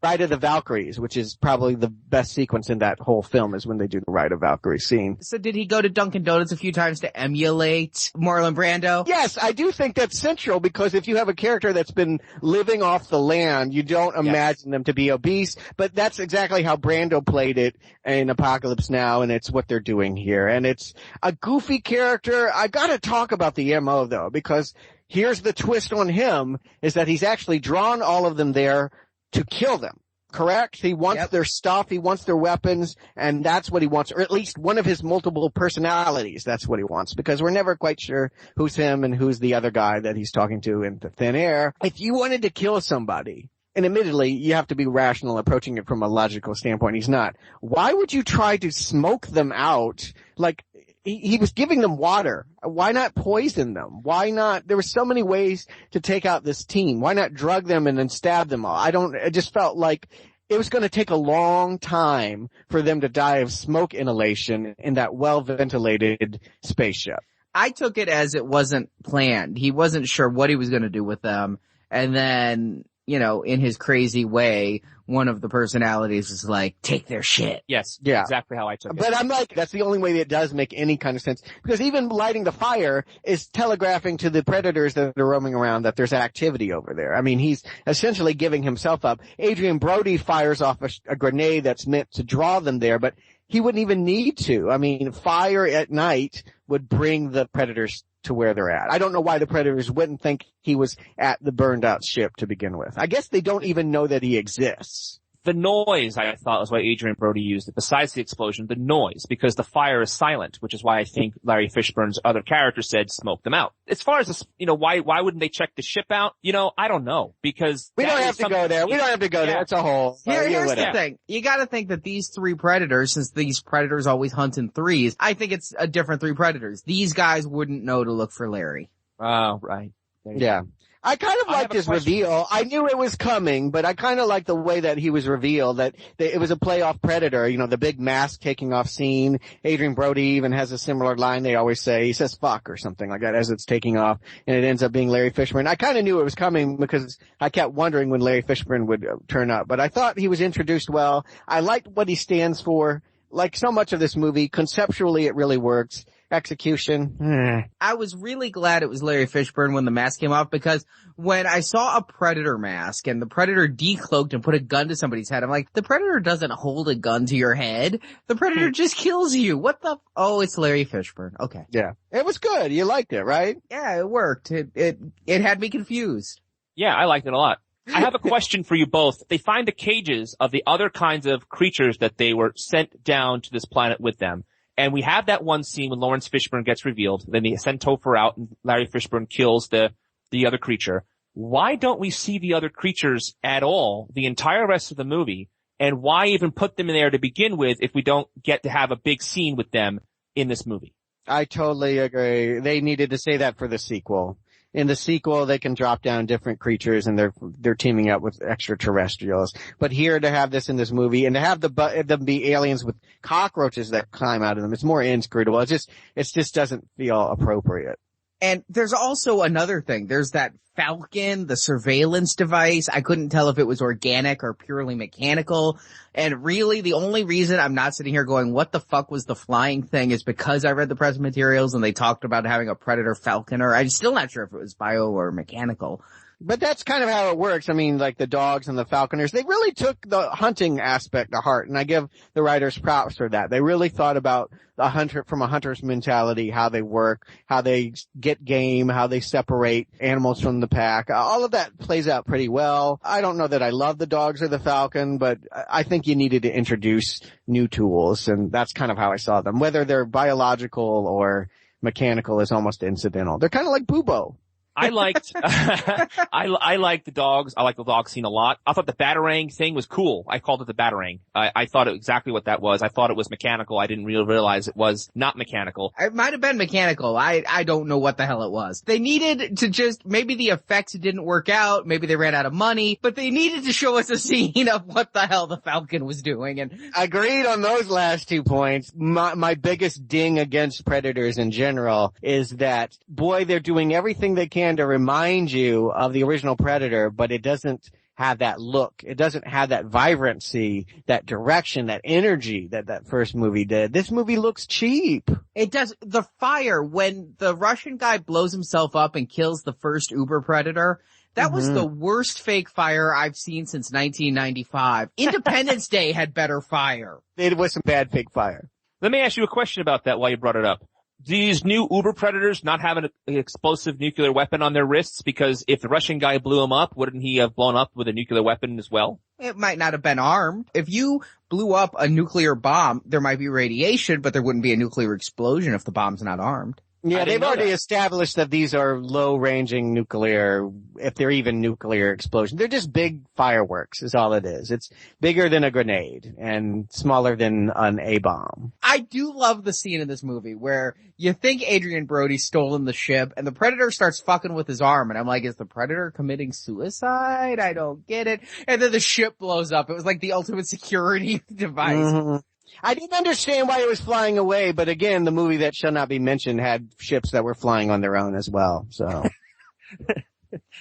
S7: Ride of the Valkyries, which is probably the best sequence in that whole film is when they do the Ride of Valkyries scene.
S6: So did he go to Dunkin' Donuts a few times to emulate Marlon Brando?
S7: Yes, I do think that's central, because if you have a character that's been living off the land, you don't imagine them to be obese, but that's exactly how Brando played it in Apocalypse Now, and it's what they're doing here. And it's a goofy character. I gotta talk about the MO though, because here's the twist on him, is that he's actually drawn all of them there to kill them, correct? He wants their stuff, he wants their weapons, and that's what he wants, or at least one of his multiple personalities, that's what he wants, because we're never quite sure who's him and who's the other guy that he's talking to in the thin air. If you wanted to kill somebody, and admittedly, you have to be rational approaching it from a logical standpoint, he's not. Why would you try to smoke them out? Like, he was giving them water. Why not poison them? Why not? There were so many ways to take out this team. Why not drug them and then stab them all? It just felt like it was going to take a long time for them to die of smoke inhalation in that well-ventilated spaceship.
S6: I took it as it wasn't planned. He wasn't sure what he was going to do with them. And then, you know, in his crazy way, one of the personalities is like, take their shit.
S4: Yes.
S7: Yeah.
S4: Exactly how I took it.
S7: But I'm like, that's the only way that it does make any kind of sense. Because even lighting the fire is telegraphing to the predators that are roaming around that there's activity over there. I mean, he's essentially giving himself up. Adrien Brody fires off a grenade that's meant to draw them there, but he wouldn't even need to. I mean, fire at night would bring the predators to where they're at. I don't know why the predators wouldn't think he was at the burned out ship to begin with. I guess they don't even know that he exists.
S4: The noise, I thought, was why Adrien Brody used it, besides the explosion, the noise, because the fire is silent, which is why I think Larry Fishburne's other character said smoke them out. As far as this, you know, why wouldn't they check the ship out? You know, I don't know, because
S7: we don't have to go there. We don't have to go there. It's a whole.
S6: Here's the thing. You gotta think that these three predators, since these predators always hunt in threes, I think it's a different three predators. These guys wouldn't know to look for Larry.
S4: Oh, right.
S7: Yeah. I kind of liked his reveal. I knew it was coming, but I kind of liked the way that he was revealed, that it was a playoff Predator, you know, the big mask taking off scene. Adrien Brody even has a similar line they always say. He says fuck or something like that as it's taking off, and it ends up being Larry Fishburne. I kind of knew it was coming because I kept wondering when Larry Fishburne would turn up, but I thought he was introduced well. I liked what he stands for. Like so much of this movie, conceptually it really works. Execution.
S6: I was really glad it was Larry Fishburne when the mask came off, because when I saw a Predator mask and the Predator decloaked and put a gun to somebody's head, I'm like, the Predator doesn't hold a gun to your head. The Predator just kills you. What the? Oh, it's Larry Fishburne. Okay.
S7: Yeah. It was good. You liked it, right?
S6: Yeah, it worked. It had me confused.
S4: Yeah, I liked it a lot. I have a question for you both. They find the cages of the other kinds of creatures that they were sent down to this planet with them. And we have that one scene when Laurence Fishburne gets revealed. Then they send Topher out and Larry Fishburne kills the other creature. Why don't we see the other creatures at all the entire rest of the movie? And why even put them in there to begin with if we don't get to have a big scene with them in this movie?
S7: I totally agree. They needed to say that for the sequel. In the sequel, they can drop down different creatures and they're teaming up with extraterrestrials. But here to have this in this movie and to have them be aliens with cockroaches that climb out of them, it's more inscrutable. It just doesn't feel appropriate.
S6: And there's also another thing. There's that Falcon, the surveillance device. I couldn't tell if it was organic or purely mechanical. And really, the only reason I'm not sitting here going, what the fuck was the flying thing, is because I read the press materials and they talked about having a Predator Falconer. I'm still not sure if it was bio or mechanical.
S7: But that's kind of how it works. I mean, like the dogs and the falconers, they really took the hunting aspect to heart, and I give the writers props for that. They really thought about the hunter from a hunter's mentality, how they work, how they get game, how they separate animals from the pack. All of that plays out pretty well. I don't know that I love the dogs or the falcon, but I think you needed to introduce new tools, and that's kind of how I saw them. Whether they're biological or mechanical is almost incidental. They're kind of like Bubo.
S4: I liked, I liked the dogs. I liked the dog scene a lot. I thought the Batarang thing was cool. I called it the Batarang. I thought exactly what that was. I thought it was mechanical. I didn't really realize it was not mechanical.
S6: It might have been mechanical. I don't know what the hell it was. They needed to just, maybe the effects didn't work out. Maybe they ran out of money, but they needed to show us a scene of what the hell the Falcon was doing. And
S7: agreed on those last 2 points. My biggest ding against Predators in general is that, boy, they're doing everything they can to remind you of the original Predator, but it doesn't have that look. It doesn't have that vibrancy, that direction, that energy that first movie did. This movie looks cheap.
S6: it does. The fire, when the Russian guy blows himself up and kills the first Uber Predator, that was the worst fake fire I've seen since 1995. Independence Day had better fire.
S7: It was some bad fake fire.
S4: Let me ask you a question about that while you brought it up. These new Uber Predators not have an explosive nuclear weapon on their wrists? Because if the Russian guy blew him up, wouldn't he have blown up with a nuclear weapon as well?
S6: It might not have been armed. If you blew up a nuclear bomb, there might be radiation, but there wouldn't be a nuclear explosion if the bomb's not armed.
S7: Yeah, they've already established that these are low-ranging nuclear, if they're even nuclear explosions. They're just big fireworks is all it is. It's bigger than a grenade and smaller than an A-bomb.
S6: I do love the scene in this movie where you think Adrien Brody's stolen the ship and the Predator starts fucking with his arm, and I'm like, is the Predator committing suicide? I don't get it. And then the ship blows up. It was like the ultimate security device. Mm-hmm.
S7: I didn't understand why it was flying away, but again, the movie that shall not be mentioned had ships that were flying on their own as well, so.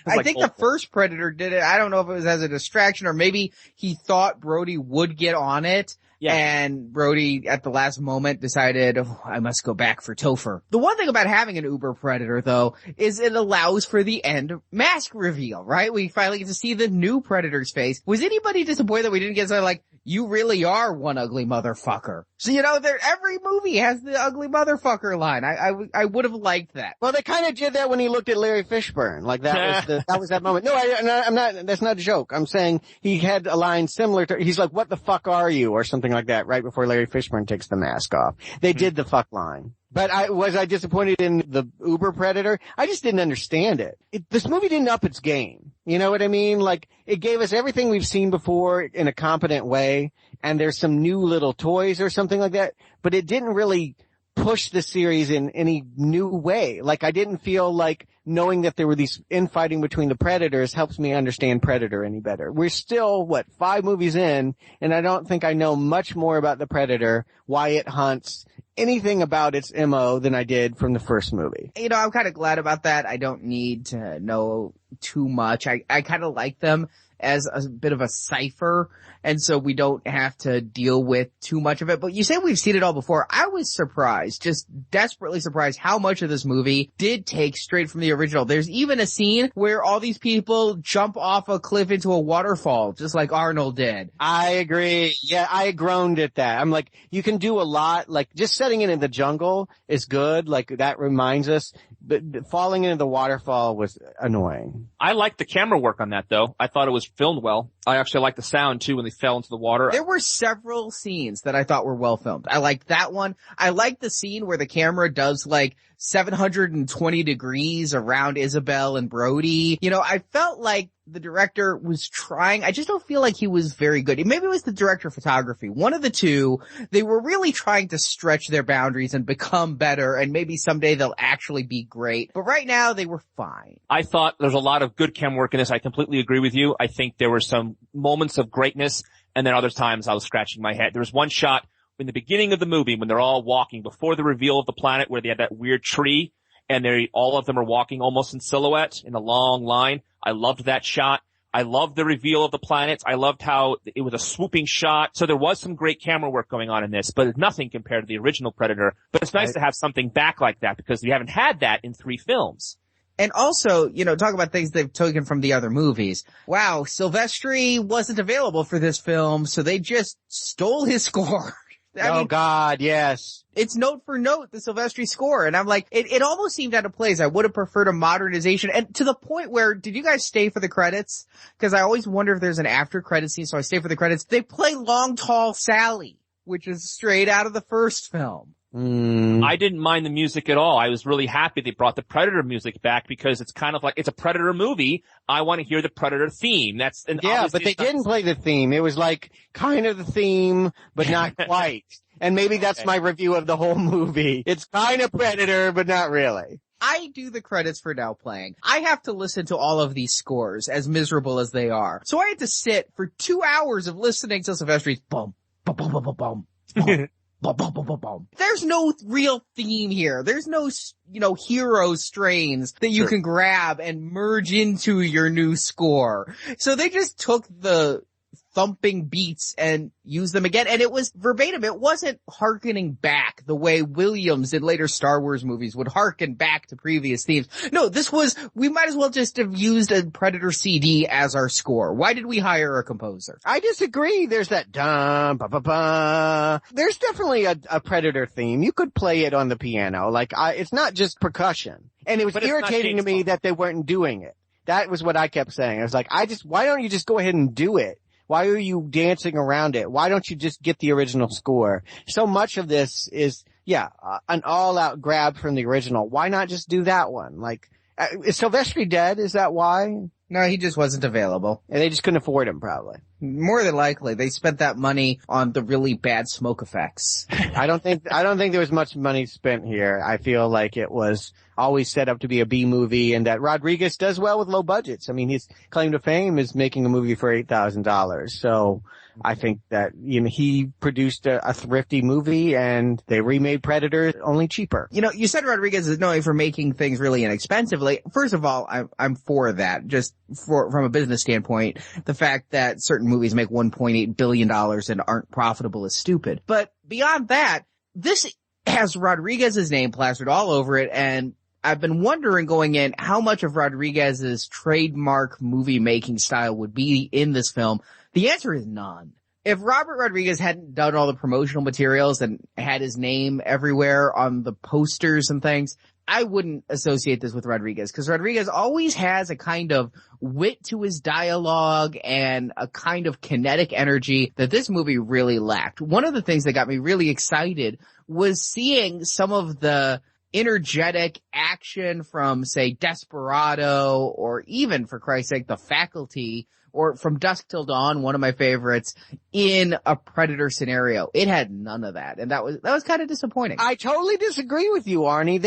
S6: I think the first Predator did it. I don't know if it was as a distraction or maybe he thought Brody would get on it. Yeah. And Brody, at the last moment, decided, I must go back for Topher. The one thing about having an Uber Predator, though, is it allows for the end mask reveal, right? We finally get to see the new Predator's face. Was anybody disappointed that we didn't get something like, you really are one ugly motherfucker? So, every movie has the ugly motherfucker line. I would have liked that.
S7: Well, they kind of did that when he looked at Larry Fishburne. Like, that was that moment. No, I'm not, that's not a joke. I'm saying he had a line similar to, he's like, what the fuck are you? Or something like that right before Larry Fishburne takes the mask off. They did the fuck line. But was I disappointed in the Uber Predator? I just didn't understand it. This movie didn't up its game. You know what I mean? Like, it gave us everything we've seen before in a competent way, and there's some new little toys or something like that, but it didn't really push the series in any new way. Like, I didn't feel like knowing that there were these infighting between the Predators helps me understand Predator any better. We're still, 5 movies in, and I don't think I know much more about the Predator, why it hunts, anything about its MO than I did from the first movie.
S6: I'm kind of glad about that. I don't need to know too much. I kind of like them as a bit of a cipher, and so we don't have to deal with too much of it. But you say we've seen it all before. I was surprised, just desperately surprised how much of this movie did take straight from the original. There's even a scene where all these people jump off a cliff into a waterfall, just like Arnold did.
S7: I agree. Yeah, I groaned at that. I'm like, you can do a lot, like just setting it in the jungle is good, like that reminds us, but falling into the waterfall was annoying.
S4: I liked the camera work on that though. I thought it was filmed well. I actually liked the sound too when they fell into the water.
S6: There were several scenes that I thought were well filmed. I liked that one. I liked the scene where the camera does like 720 degrees around Isabel and Brody. I felt like the director was trying. I just don't feel like he was very good. Maybe it was the director of photography. One of the two, they were really trying to stretch their boundaries and become better, and maybe someday they'll actually be great. But right now, they were fine.
S4: I thought there's a lot of good camera work in this. I completely agree with you. I think there were some moments of greatness, and then other times I was scratching my head. There was one shot in the beginning of the movie when they're all walking before the reveal of the planet where they had that weird tree, and all of them are walking almost in silhouette in a long line. I loved that shot. I loved the reveal of the planets. I loved how it was a swooping shot. So there was some great camera work going on in this, but nothing compared to the original Predator. But it's nice to have something back like that because we haven't had that in 3 films.
S6: And also, talk about things they've taken from the other movies. Wow, Silvestri wasn't available for this film, so they just stole his score. I mean,
S7: God, yes.
S6: It's note for note, the Silvestri score. And I'm like, it almost seemed out of place. I would have preferred a modernization. And to the point where, did you guys stay for the credits? Because I always wonder if there's an after credit scene, so I stay for the credits. They play Long Tall Sally, which is straight out of the first film.
S4: I didn't mind the music at all. I was really happy they brought the Predator music back because it's kind of like, it's a Predator movie. I want to hear the Predator theme.
S7: But they didn't play the theme. It was like kind of the theme, but not quite. And maybe that's my review of the whole movie. It's kind of Predator, but not really.
S6: I do the credits for now playing. I have to listen to all of these scores, as miserable as they are. So I had to sit for 2 hours of listening to Sylvester's bum, bum, bum, bum, bum, bum, bum. Bum, bum, bum, bum, bum. There's no real theme here. There's no, hero strains that you can grab and merge into your new score. So they just took the thumping beats and used them again. And it was verbatim. It wasn't hearkening back the way Williams in later Star Wars movies would hearken back to previous themes. No, we might as well just have used a Predator CD as our score. Why did we hire a composer?
S7: I disagree. There's that dum, ba, ba, ba. There's definitely a Predator theme. You could play it on the piano. It's not just percussion. And it was irritating to me that they weren't doing it. That was what I kept saying. I was like, why don't you just go ahead and do it? Why are you dancing around it? Why don't you just get the original score? So much of this is, an all-out grab from the original. Why not just do that one? Is Sylvester dead? Is that why?
S6: No, he just wasn't available.
S7: And they just couldn't afford him, probably.
S6: More than likely. They spent that money on the really bad smoke effects.
S7: I don't think there was much money spent here. I feel like it was always set up to be a B movie, and that Rodriguez does well with low budgets. I mean, his claim to fame is making a movie for $8,000. So I think that, he produced a thrifty movie, and they remade Predator only cheaper.
S6: You said Rodriguez is known for making things really inexpensively. First of all, I'm for that. Just from a business standpoint, the fact that certain movies make $1.8 billion and aren't profitable is stupid. But beyond that, this has Rodriguez's name plastered all over it, and I've been wondering going in how much of Rodriguez's trademark movie making style would be in this film. The answer is none. If Robert Rodriguez hadn't done all the promotional materials and had his name everywhere on the posters and things, I wouldn't associate this with Rodriguez, because Rodriguez always has a kind of wit to his dialogue and a kind of kinetic energy that this movie really lacked. One of the things that got me really excited was seeing some of the energetic action from, say, Desperado, or even, for Christ's sake, The Faculty, or From Dusk Till Dawn, one of my favorites, in a Predator scenario. It had none of that, and that was kind of disappointing.
S7: I totally disagree with you, Arnie.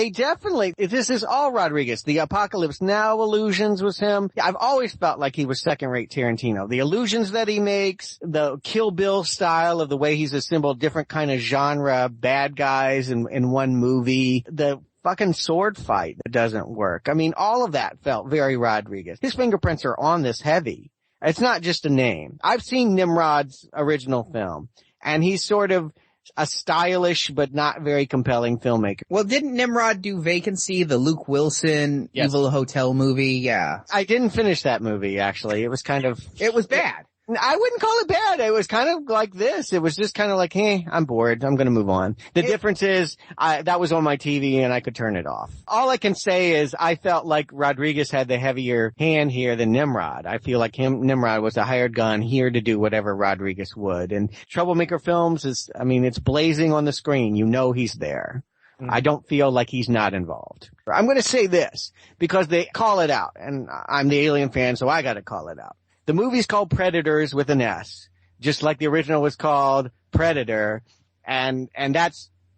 S7: This is all Rodriguez. The Apocalypse Now illusions was him. I've always felt like he was second-rate Tarantino. The illusions that he makes, the Kill Bill style of the way he's assembled different kind of genre bad guys in one movie, the fucking sword fight that doesn't work. I mean, all of that felt very Rodriguez. His fingerprints are on this heavy. It's not just a name. I've seen Nimrod's original film, and he's sort of a stylish but not very compelling filmmaker.
S6: Well, didn't Nimrod do Vacancy, the Luke Wilson Evil Hotel movie? Yeah.
S7: I didn't finish that movie, actually. It was bad. I wouldn't call it bad. It was kind of like this. It was just kind of like, hey, I'm bored. I'm going to move on. The difference is that was on my TV and I could turn it off. All I can say is I felt like Rodriguez had the heavier hand here than Nimrod. I feel like Nimrod was a hired gun here to do whatever Rodriguez would. And Troublemaker Films it's blazing on the screen. He's there. I don't feel like he's not involved. I'm going to say this because they call it out, and I'm the Alien fan, so I got to call it out. The movie's called Predators with an S, just like the original was called Predator, and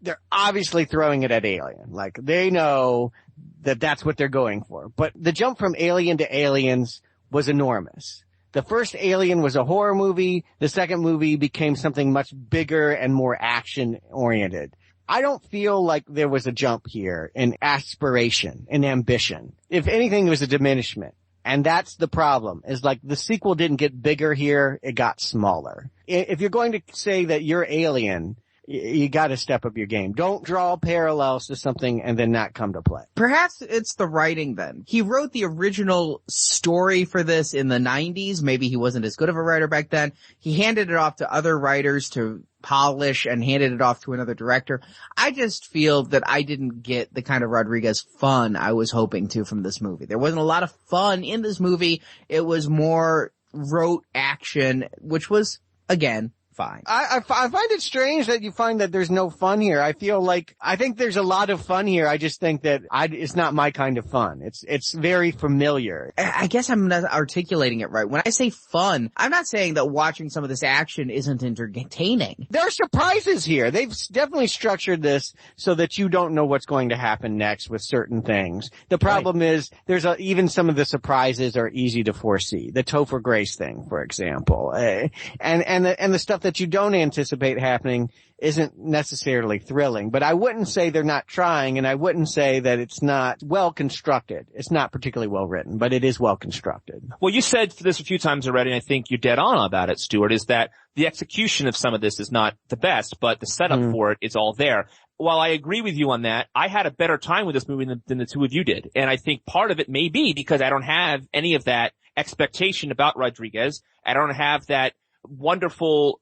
S7: they're obviously throwing it at Alien. Like, they know that that's what they're going for. But the jump from Alien to Aliens was enormous. The first Alien was a horror movie. The second movie became something much bigger and more action-oriented. I don't feel like there was a jump here in aspiration and ambition. If anything, it was a diminishment. And that's the problem, is like the sequel didn't get bigger here, it got smaller. If you're going to say that you're Alien, you gotta step up your game. Don't draw parallels to something and then not come to play.
S6: Perhaps it's the writing then. He wrote the original story for this in the 90s. Maybe he wasn't as good of a writer back then. He handed it off to other writers to polish and handed it off to another director. I just feel that I didn't get the kind of Rodriguez fun I was hoping to from this movie. There wasn't a lot of fun in this movie. It was more rote action, which was, again, fine.
S7: I find it strange that you find that there's no fun here. I think there's a lot of fun here. I just think that it's not my kind of fun. It's very familiar.
S6: I guess I'm not articulating it right. When I say fun, I'm not saying that watching some of this action isn't entertaining.
S7: There are surprises here. They've definitely structured this so that you don't know what's going to happen next with certain things. The problem is even some of the surprises are easy to foresee. The Topher Grace thing, for example, and the stuff that you don't anticipate happening isn't necessarily thrilling. But I wouldn't say they're not trying, and I wouldn't say that it's not well constructed. It's not particularly well written, but it is well constructed.
S4: Well, you said this a few times already, and I think you're dead on about it, Stuart, is that the execution of some of this is not the best, but the setup for it is all there. While I agree with you on that, I had a better time with this movie than the two of you did. And I think part of it may be because I don't have any of that expectation about Rodriguez. I don't have that wonderful,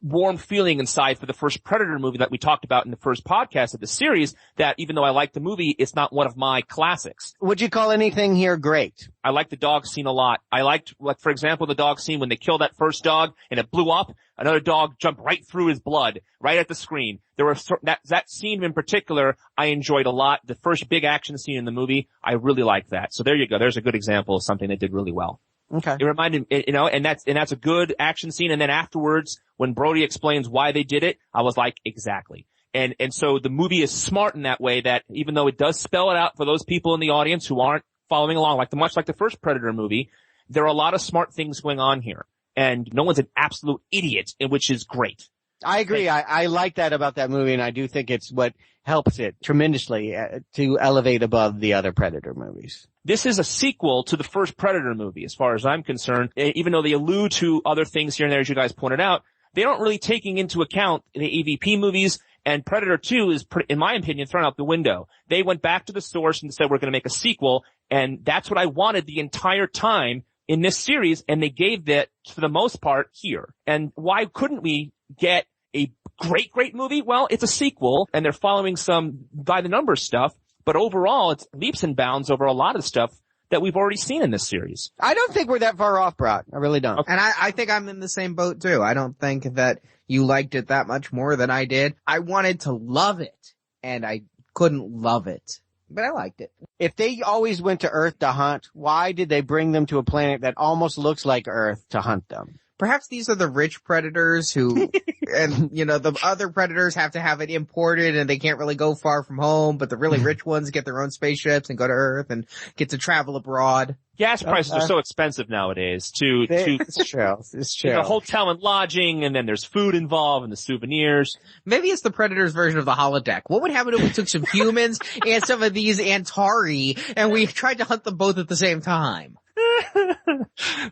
S4: warm feeling inside for the first Predator movie that we talked about in the first podcast of the series, that even though I like the movie, it's not one of my classics.
S7: Would you call anything here great?
S4: I liked the dog scene a lot. I liked, like, for example, the dog scene when they killed that first dog and it blew up. Another dog jumped right through his blood, right at the screen. There were that scene in particular I enjoyed a lot. The first big action scene in the movie, I really liked that. So there you go. There's a good example of something that did really well.
S7: Okay.
S4: It reminded, and that's a good action scene. And then afterwards, when Brody explains why they did it, I was like, exactly. And so the movie is smart in that way, that even though it does spell it out for those people in the audience who aren't following along, much like the first Predator movie, there are a lot of smart things going on here. And no one's an absolute idiot, which is great.
S7: I agree. I like that about that movie, and I do think it's what helps it tremendously to elevate above the other Predator movies.
S4: This is a sequel to the first Predator movie, as far as I'm concerned. Even though they allude to other things here and there, as you guys pointed out, they don't really taking into account the AVP movies, and Predator 2 is, in my opinion, thrown out the window. They went back to the source and said, we're going to make a sequel, and that's what I wanted the entire time in this series, and they gave that, for the most part, here. And why couldn't we get a great movie? Well, it's a sequel, and they're following some by-the-numbers stuff, but overall, it's leaps and bounds over a lot of stuff that we've already seen in this series.
S7: I don't think we're that far off, Brock. I really don't.
S6: Okay. And I think I'm in the same boat, too. I don't think that you liked it that much more than I did. I wanted to love it, and I couldn't love it. But I liked it.
S7: If they always went to Earth to hunt, why did they bring them to a planet that almost looks like Earth to hunt them?
S6: Perhaps these are the rich predators who, and, the other predators have to have it imported and they can't really go far from home, but the really rich ones get their own spaceships and go to Earth and get to travel abroad.
S4: Gas prices are so expensive nowadays
S7: It's true. It's true.
S4: There's a hotel and lodging, and then there's food involved and the souvenirs.
S6: Maybe it's the Predators version of the holodeck. What would happen if we took some humans and some of these Antari and we tried to hunt them both at the same time?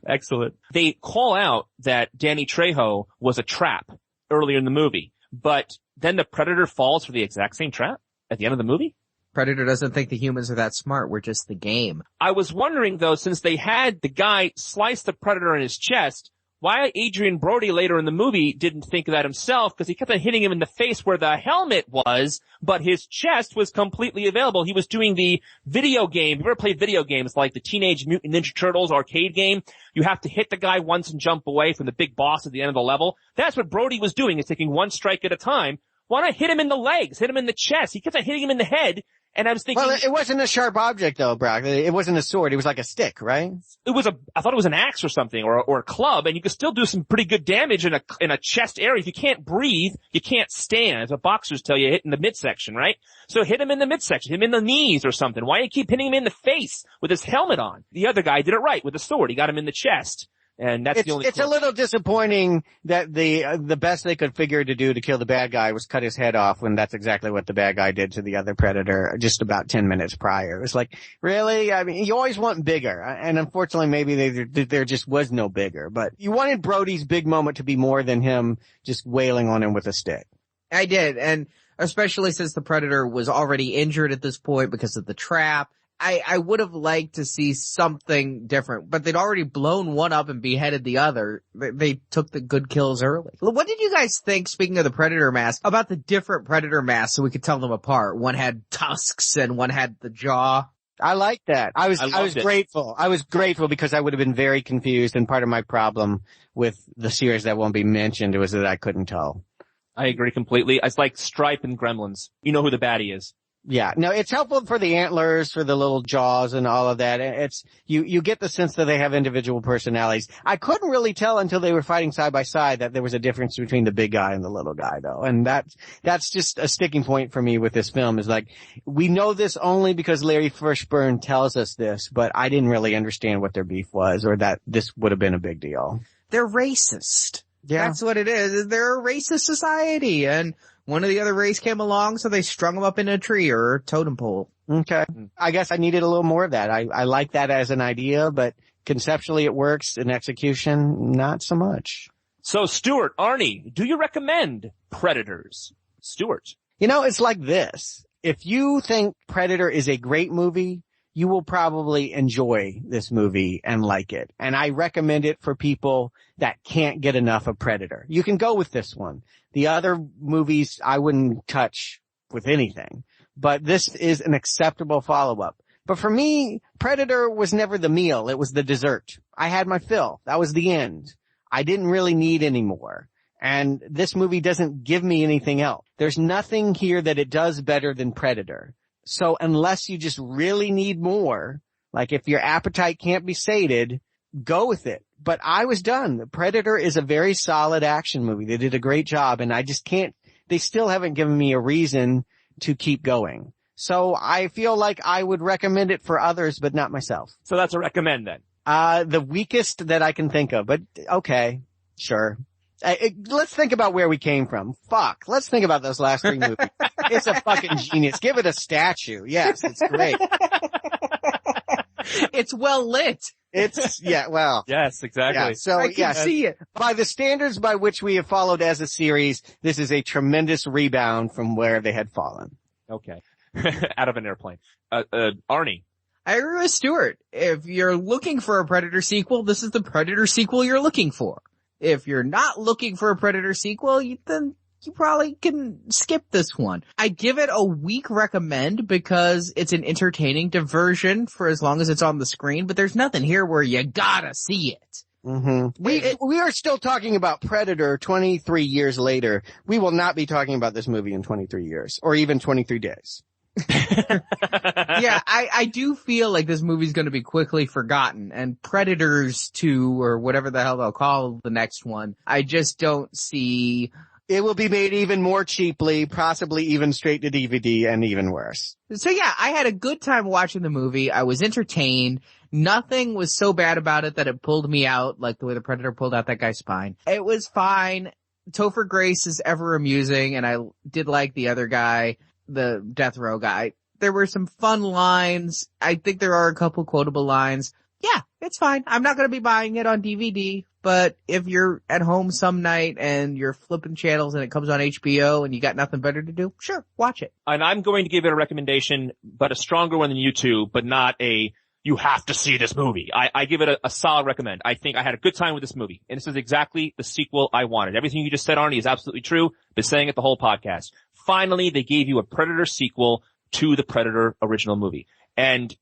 S4: Excellent. They call out that Danny Trejo was a trap earlier in the movie, but then the Predator falls for the exact same trap at the end of the movie?
S6: Predator doesn't think the humans are that smart. We're just the game.
S4: I was wondering, though, since they had the guy slice the Predator in his chest, why Adrien Brody later in the movie didn't think of that himself, because he kept on hitting him in the face where the helmet was, but his chest was completely available. He was doing the video game. You ever played video games like the Teenage Mutant Ninja Turtles arcade game? You have to hit the guy once and jump away from the big boss at the end of the level. That's what Brody was doing, is taking one strike at a time. Why not hit him in the legs, hit him in the chest? He kept on hitting him in the head. And I was thinking,
S7: well, it wasn't a sharp object though, Brock. It wasn't a sword. It was like a stick, right?
S4: I thought it was an axe or something, or a club, and you could still do some pretty good damage in a chest area. If you can't breathe, you can't stand. As what boxers tell you, hit in the midsection, right? So hit him in the midsection, hit him in the knees or something. Why do you keep hitting him in the face with his helmet on? The other guy did it right with the sword. He got him in the chest. And that's the only.
S7: It's a little disappointing that the best they could figure to do to kill the bad guy was cut his head off, when that's exactly what the bad guy did to the other Predator just about 10 minutes prior. It was like, really? I mean, you always want bigger, and unfortunately, maybe there just was no bigger. But you wanted Brody's big moment to be more than him just wailing on him with a stick.
S6: I did, and especially since the Predator was already injured at this point because of the trap. I would have liked to see something different, but they'd already blown one up and beheaded the other. They took the good kills early. What did you guys think, speaking of the Predator mask, about the different Predator masks so we could tell them apart? One had tusks and one had the jaw.
S7: I like that. I was grateful. I was grateful because I would have been very confused, and part of my problem with the series that won't be mentioned was that I couldn't tell.
S4: I agree completely. It's like Stripe and Gremlins. You know who the baddie is.
S7: Yeah. No, it's helpful for the antlers, for the little jaws and all of that. It's, you get the sense that they have individual personalities. I couldn't really tell until they were fighting side by side that there was a difference between the big guy and the little guy though. And that's just a sticking point for me with this film is like, we know this only because Larry Fishburne tells us this, but I didn't really understand what their beef was or that this would have been a big deal.
S6: They're racist.
S7: Yeah.
S6: That's what it is. They're a racist society, and one of the other race came along, so they strung them up in a tree or a totem pole.
S7: Okay. I guess I needed a little more of that. I like that as an idea, but conceptually it works. In execution, not so much.
S4: So, Stuart, Arnie, do you recommend Predators? Stuart.
S7: You know, it's like this. If you think Predator is a great movie, you will probably enjoy this movie and like it. And I recommend it for people that can't get enough of Predator. You can go with this one. The other movies I wouldn't touch with anything. But this is an acceptable follow-up. But for me, Predator was never the meal. It was the dessert. I had my fill. That was the end. I didn't really need any more. And this movie doesn't give me anything else. There's nothing here that it does better than Predator. So unless you just really need more, like if your appetite can't be sated, go with it. But I was done. The Predator is a very solid action movie. They did a great job, and I just can't, they still haven't given me a reason to keep going. So I feel like I would recommend it for others, but not myself.
S4: So that's a recommend then?
S7: The weakest that I can think of, but okay, sure. Let's think about where we came from. Fuck. Let's think about those last three movies. It's a fucking genius. Give it a statue. Yes, it's great.
S6: It's well lit.
S7: It's, yeah, well.
S4: Yes, exactly.
S7: Yeah, so,
S6: I can see it.
S7: By the standards by which we have followed as a series, this is a tremendous rebound from where they had fallen.
S4: Okay. Out of an airplane. Arnie.
S6: I agree with Stuart. If you're looking for a Predator sequel, this is the Predator sequel you're looking for. If you're not looking for a Predator sequel, then you probably can skip this one. I give it a weak recommend because it's an entertaining diversion for as long as it's on the screen, but there's nothing here where you gotta see it.
S7: Mm-hmm. We are still talking about Predator 23 years later. We will not be talking about this movie in 23 years or even 23 days.
S6: Yeah, I do feel like this movie's going to be quickly forgotten, and Predators 2 or whatever the hell they'll call the next one, I just don't see.
S7: It will be made even more cheaply, possibly even straight to DVD, and even worse.
S6: So yeah, I had a good time watching the movie. I was entertained. Nothing was so bad about it that it pulled me out, like the way the Predator pulled out that guy's spine. It was fine. Topher Grace is ever amusing, and I did like the other guy, the death row guy. There were some fun lines. I think there are a couple quotable lines. Yeah, it's fine. I'm not going to be buying it on DVD, but if you're at home some night and you're flipping channels and it comes on HBO and you got nothing better to do, sure, watch it.
S4: And I'm going to give it a recommendation, but a stronger one than you two, but not a, you have to see this movie. I give it a solid recommend. I think I had a good time with this movie, and this is exactly the sequel I wanted. Everything you just said, Arnie, is absolutely true. Been saying it the whole podcast. Finally, they gave you a Predator sequel to the Predator original movie. And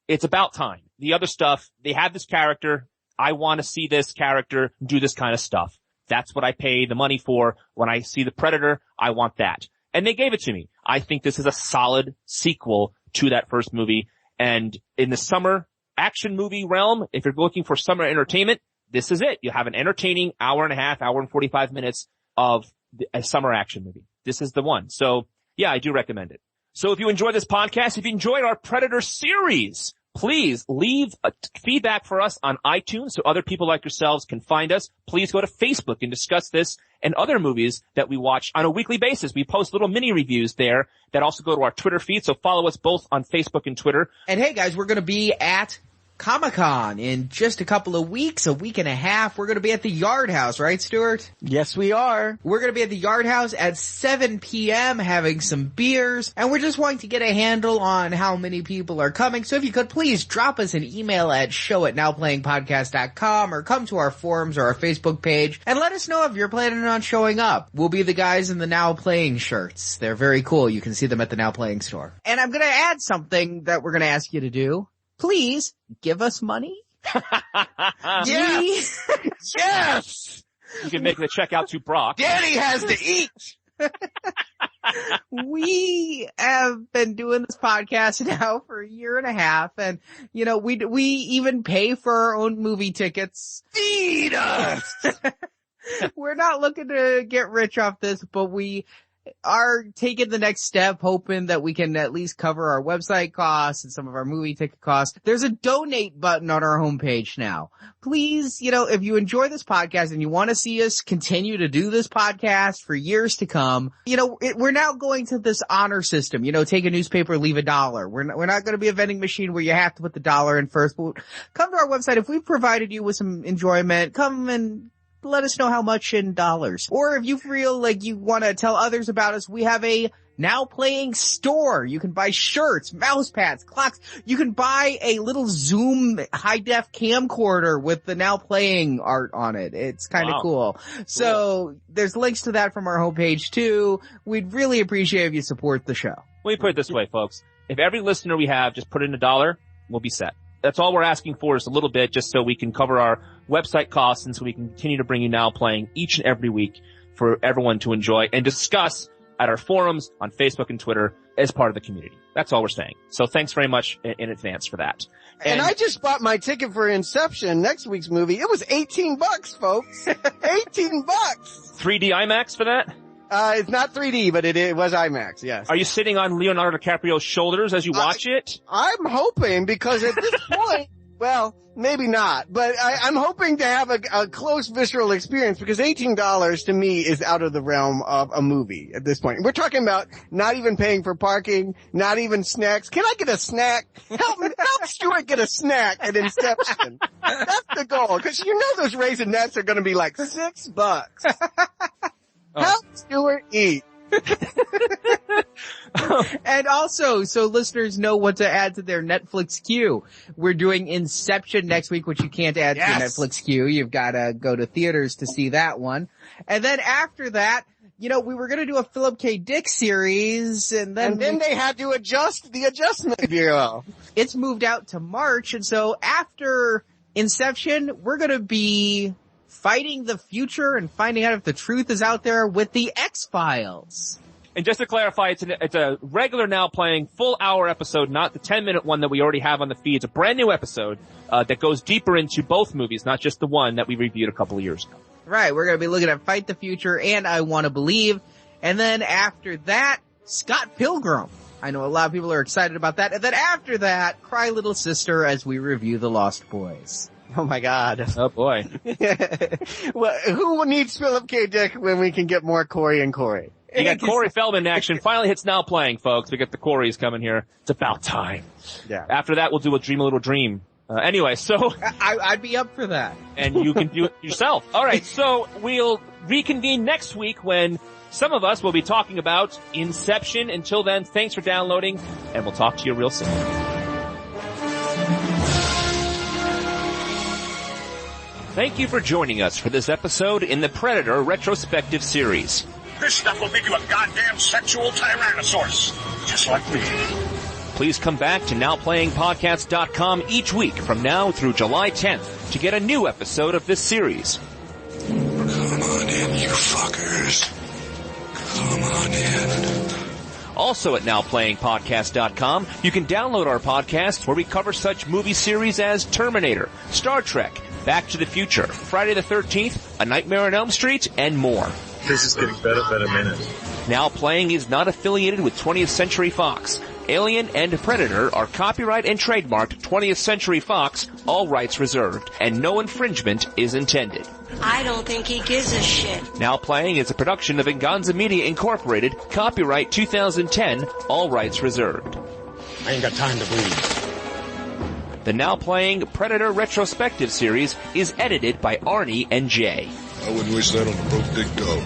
S4: it's about time. The other stuff, they have this character. I want to see this character do this kind of stuff. That's what I pay the money for. When I see the Predator, I want that. And they gave it to me. I think this is a solid sequel to that first movie. And in the summer action movie realm, if you're looking for summer entertainment, this is it. You have an entertaining hour and a half, hour and 45 minutes of a summer action movie. This is the one. So yeah, I do recommend it. So if you enjoyed this podcast, if you enjoyed our Predator series, please leave a feedback for us on iTunes so other people like yourselves can find us. Please go to Facebook and discuss this and other movies that we watch on a weekly basis. We post little mini reviews there that also go to our Twitter feed. So follow us both on Facebook and Twitter.
S6: And hey guys, we're going to be at Comic-Con in just a couple of weeks, a week and a half. We're going to be at the Yard House, right, Stuart?
S7: Yes, we are.
S6: We're going to be at the Yard House at 7 p.m. having some beers, and we're just wanting to get a handle on how many people are coming. So if you could please drop us an email at show@nowplayingpodcast.com or come to our forums or our Facebook page and let us know if you're planning on showing up. We'll be the guys in the Now Playing shirts. They're very cool. You can see them at the Now Playing store. And I'm going to add something that we're going to ask you to do. Please give us money.
S7: Yes! Yes!
S4: You can make the check out to Brock.
S7: Danny has to eat!
S6: We have been doing this podcast now for a year and a half, and, you know, we even pay for our own movie tickets.
S7: Feed us!
S6: We're not looking to get rich off this, but we are taking the next step, hoping that we can at least cover our website costs and some of our movie ticket costs. There's a donate button on our homepage now. Please, you know, if you enjoy this podcast and you want to see us continue to do this podcast for years to come, you know, we're now going to this honor system. You know, take a newspaper, leave $1. We're not going to be a vending machine where you have to put the $1 in first. But come to our website. If we've provided you with some enjoyment, come and let us know how much in dollars. Or if you feel like you want to tell others about us, we have a Now Playing store. You can buy shirts, mouse pads, clocks. You can buy a little Zoom high-def camcorder with the Now Playing art on it. It's kind of cool. So there's links to that from our homepage too. We'd really appreciate if you support the show.
S4: Let me put it this way, folks. If every listener we have just put in $1, we'll be set. That's all we're asking for, is a little bit, just so we can cover our website costs and so we can continue to bring you Now Playing each and every week for everyone to enjoy and discuss at our forums on Facebook and Twitter as part of the community. That's all we're saying. So thanks very much in advance for that.
S7: And I just bought my ticket for Inception, next week's movie. It was $18, folks. $18.
S4: 3D IMAX for that?
S7: It's not 3D, but it was IMAX, yes.
S4: Are you sitting on Leonardo DiCaprio's shoulders as you watch it?
S7: I'm hoping, because at this point, well, maybe not, but I'm hoping to have a close visceral experience, because $18 to me is out of the realm of a movie at this point. We're talking about not even paying for parking, not even snacks. Can I get a snack? Help Stuart get a snack at Inception. That's the goal, because you know those Raisinets are going to be like $6. Help Stuart eat.
S6: And also, so listeners know what to add to their Netflix queue. We're doing Inception next week, which you can't add to your Netflix queue. You've got to go to theaters to see that one. And then after that, you know, we were going to do a Philip K. Dick series, and then
S7: they had to adjust the adjustment bureau.
S6: It's moved out to March, and so after Inception, we're going to be fighting the future and finding out if the truth is out there with the X-Files.
S4: And just to clarify, it's a regular Now Playing full hour episode, not the 10-minute one that we already have on the feed. It's a brand new episode that goes deeper into both movies, not just the one that we reviewed a couple of years ago.
S6: Right, we're going to be looking at Fight the Future and I Want to Believe. And then after that, Scott Pilgrim. I know a lot of people are excited about that. And then after that, Cry Little Sister as we review The Lost Boys.
S7: Oh my God.
S4: Oh boy.
S7: Well, who needs Philip K. Dick when we can get more Corey and Corey?
S4: You got Corey Feldman action. Finally hits Now Playing, folks. We got the Corys coming here. It's about time.
S7: Yeah.
S4: After that, we'll do a Dream a Little Dream. Anyway, so.
S6: I'd be up for that.
S4: And you can do it yourself. All right. So we'll reconvene next week when some of us will be talking about Inception. Until then, thanks for downloading and we'll talk to you real soon. Thank you for joining us for this episode in the Predator Retrospective series.
S5: This stuff will make you a goddamn sexual tyrannosaurus. Just like me.
S4: Please come back to NowPlayingPodcast.com each week from now through July 10th to get a new episode of this series.
S1: Come on in, you fuckers. Come on in.
S4: Also at NowPlayingPodcast.com, you can download our podcast where we cover such movie series as Terminator, Star Trek, Back to the Future, Friday the 13th, A Nightmare on Elm Street, and more.
S3: This is getting better by the minute.
S4: Now Playing is not affiliated with 20th Century Fox. Alien and Predator are copyright and trademarked 20th Century Fox, all rights reserved, and no infringement is intended.
S8: I don't think he gives a shit.
S4: Now Playing is a production of Inganza Media Incorporated, copyright 2010, all rights reserved.
S1: I ain't got time to breathe.
S4: The now playing Predator Retrospective series is edited by Arnie and Jay.
S1: I wouldn't wish that on a broke dick dog.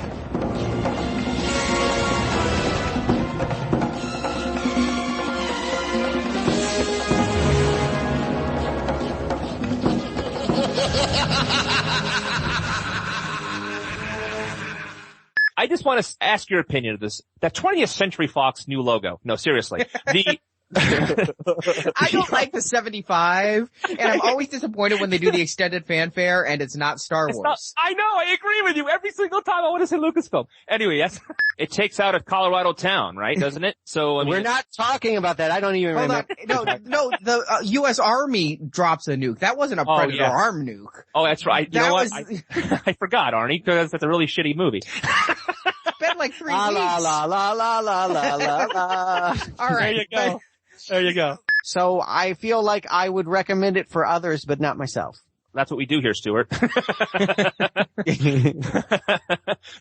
S4: I just want to ask your opinion of this. That 20th Century Fox new logo. No, seriously.
S6: I don't like the 75, and I'm always disappointed when they do the extended fanfare and it's not Star Wars.
S4: I know, I agree with you. Every single time I want to say Lucasfilm. Anyway, yes. It takes out a Colorado town, right? Doesn't it? So, I mean.
S7: We're not talking about that. I don't even remember.
S6: No, the U.S. Army drops a nuke. That wasn't a Predator arm nuke.
S4: Oh, that's right. You know what? I forgot, Arnie, because that's a really shitty movie.
S6: Spent like 3 weeks.
S7: La la la la la la la la.
S6: All right.
S4: There you go. There you go.
S7: So I feel like I would recommend it for others, but not myself.
S4: That's what we do here, Stuart.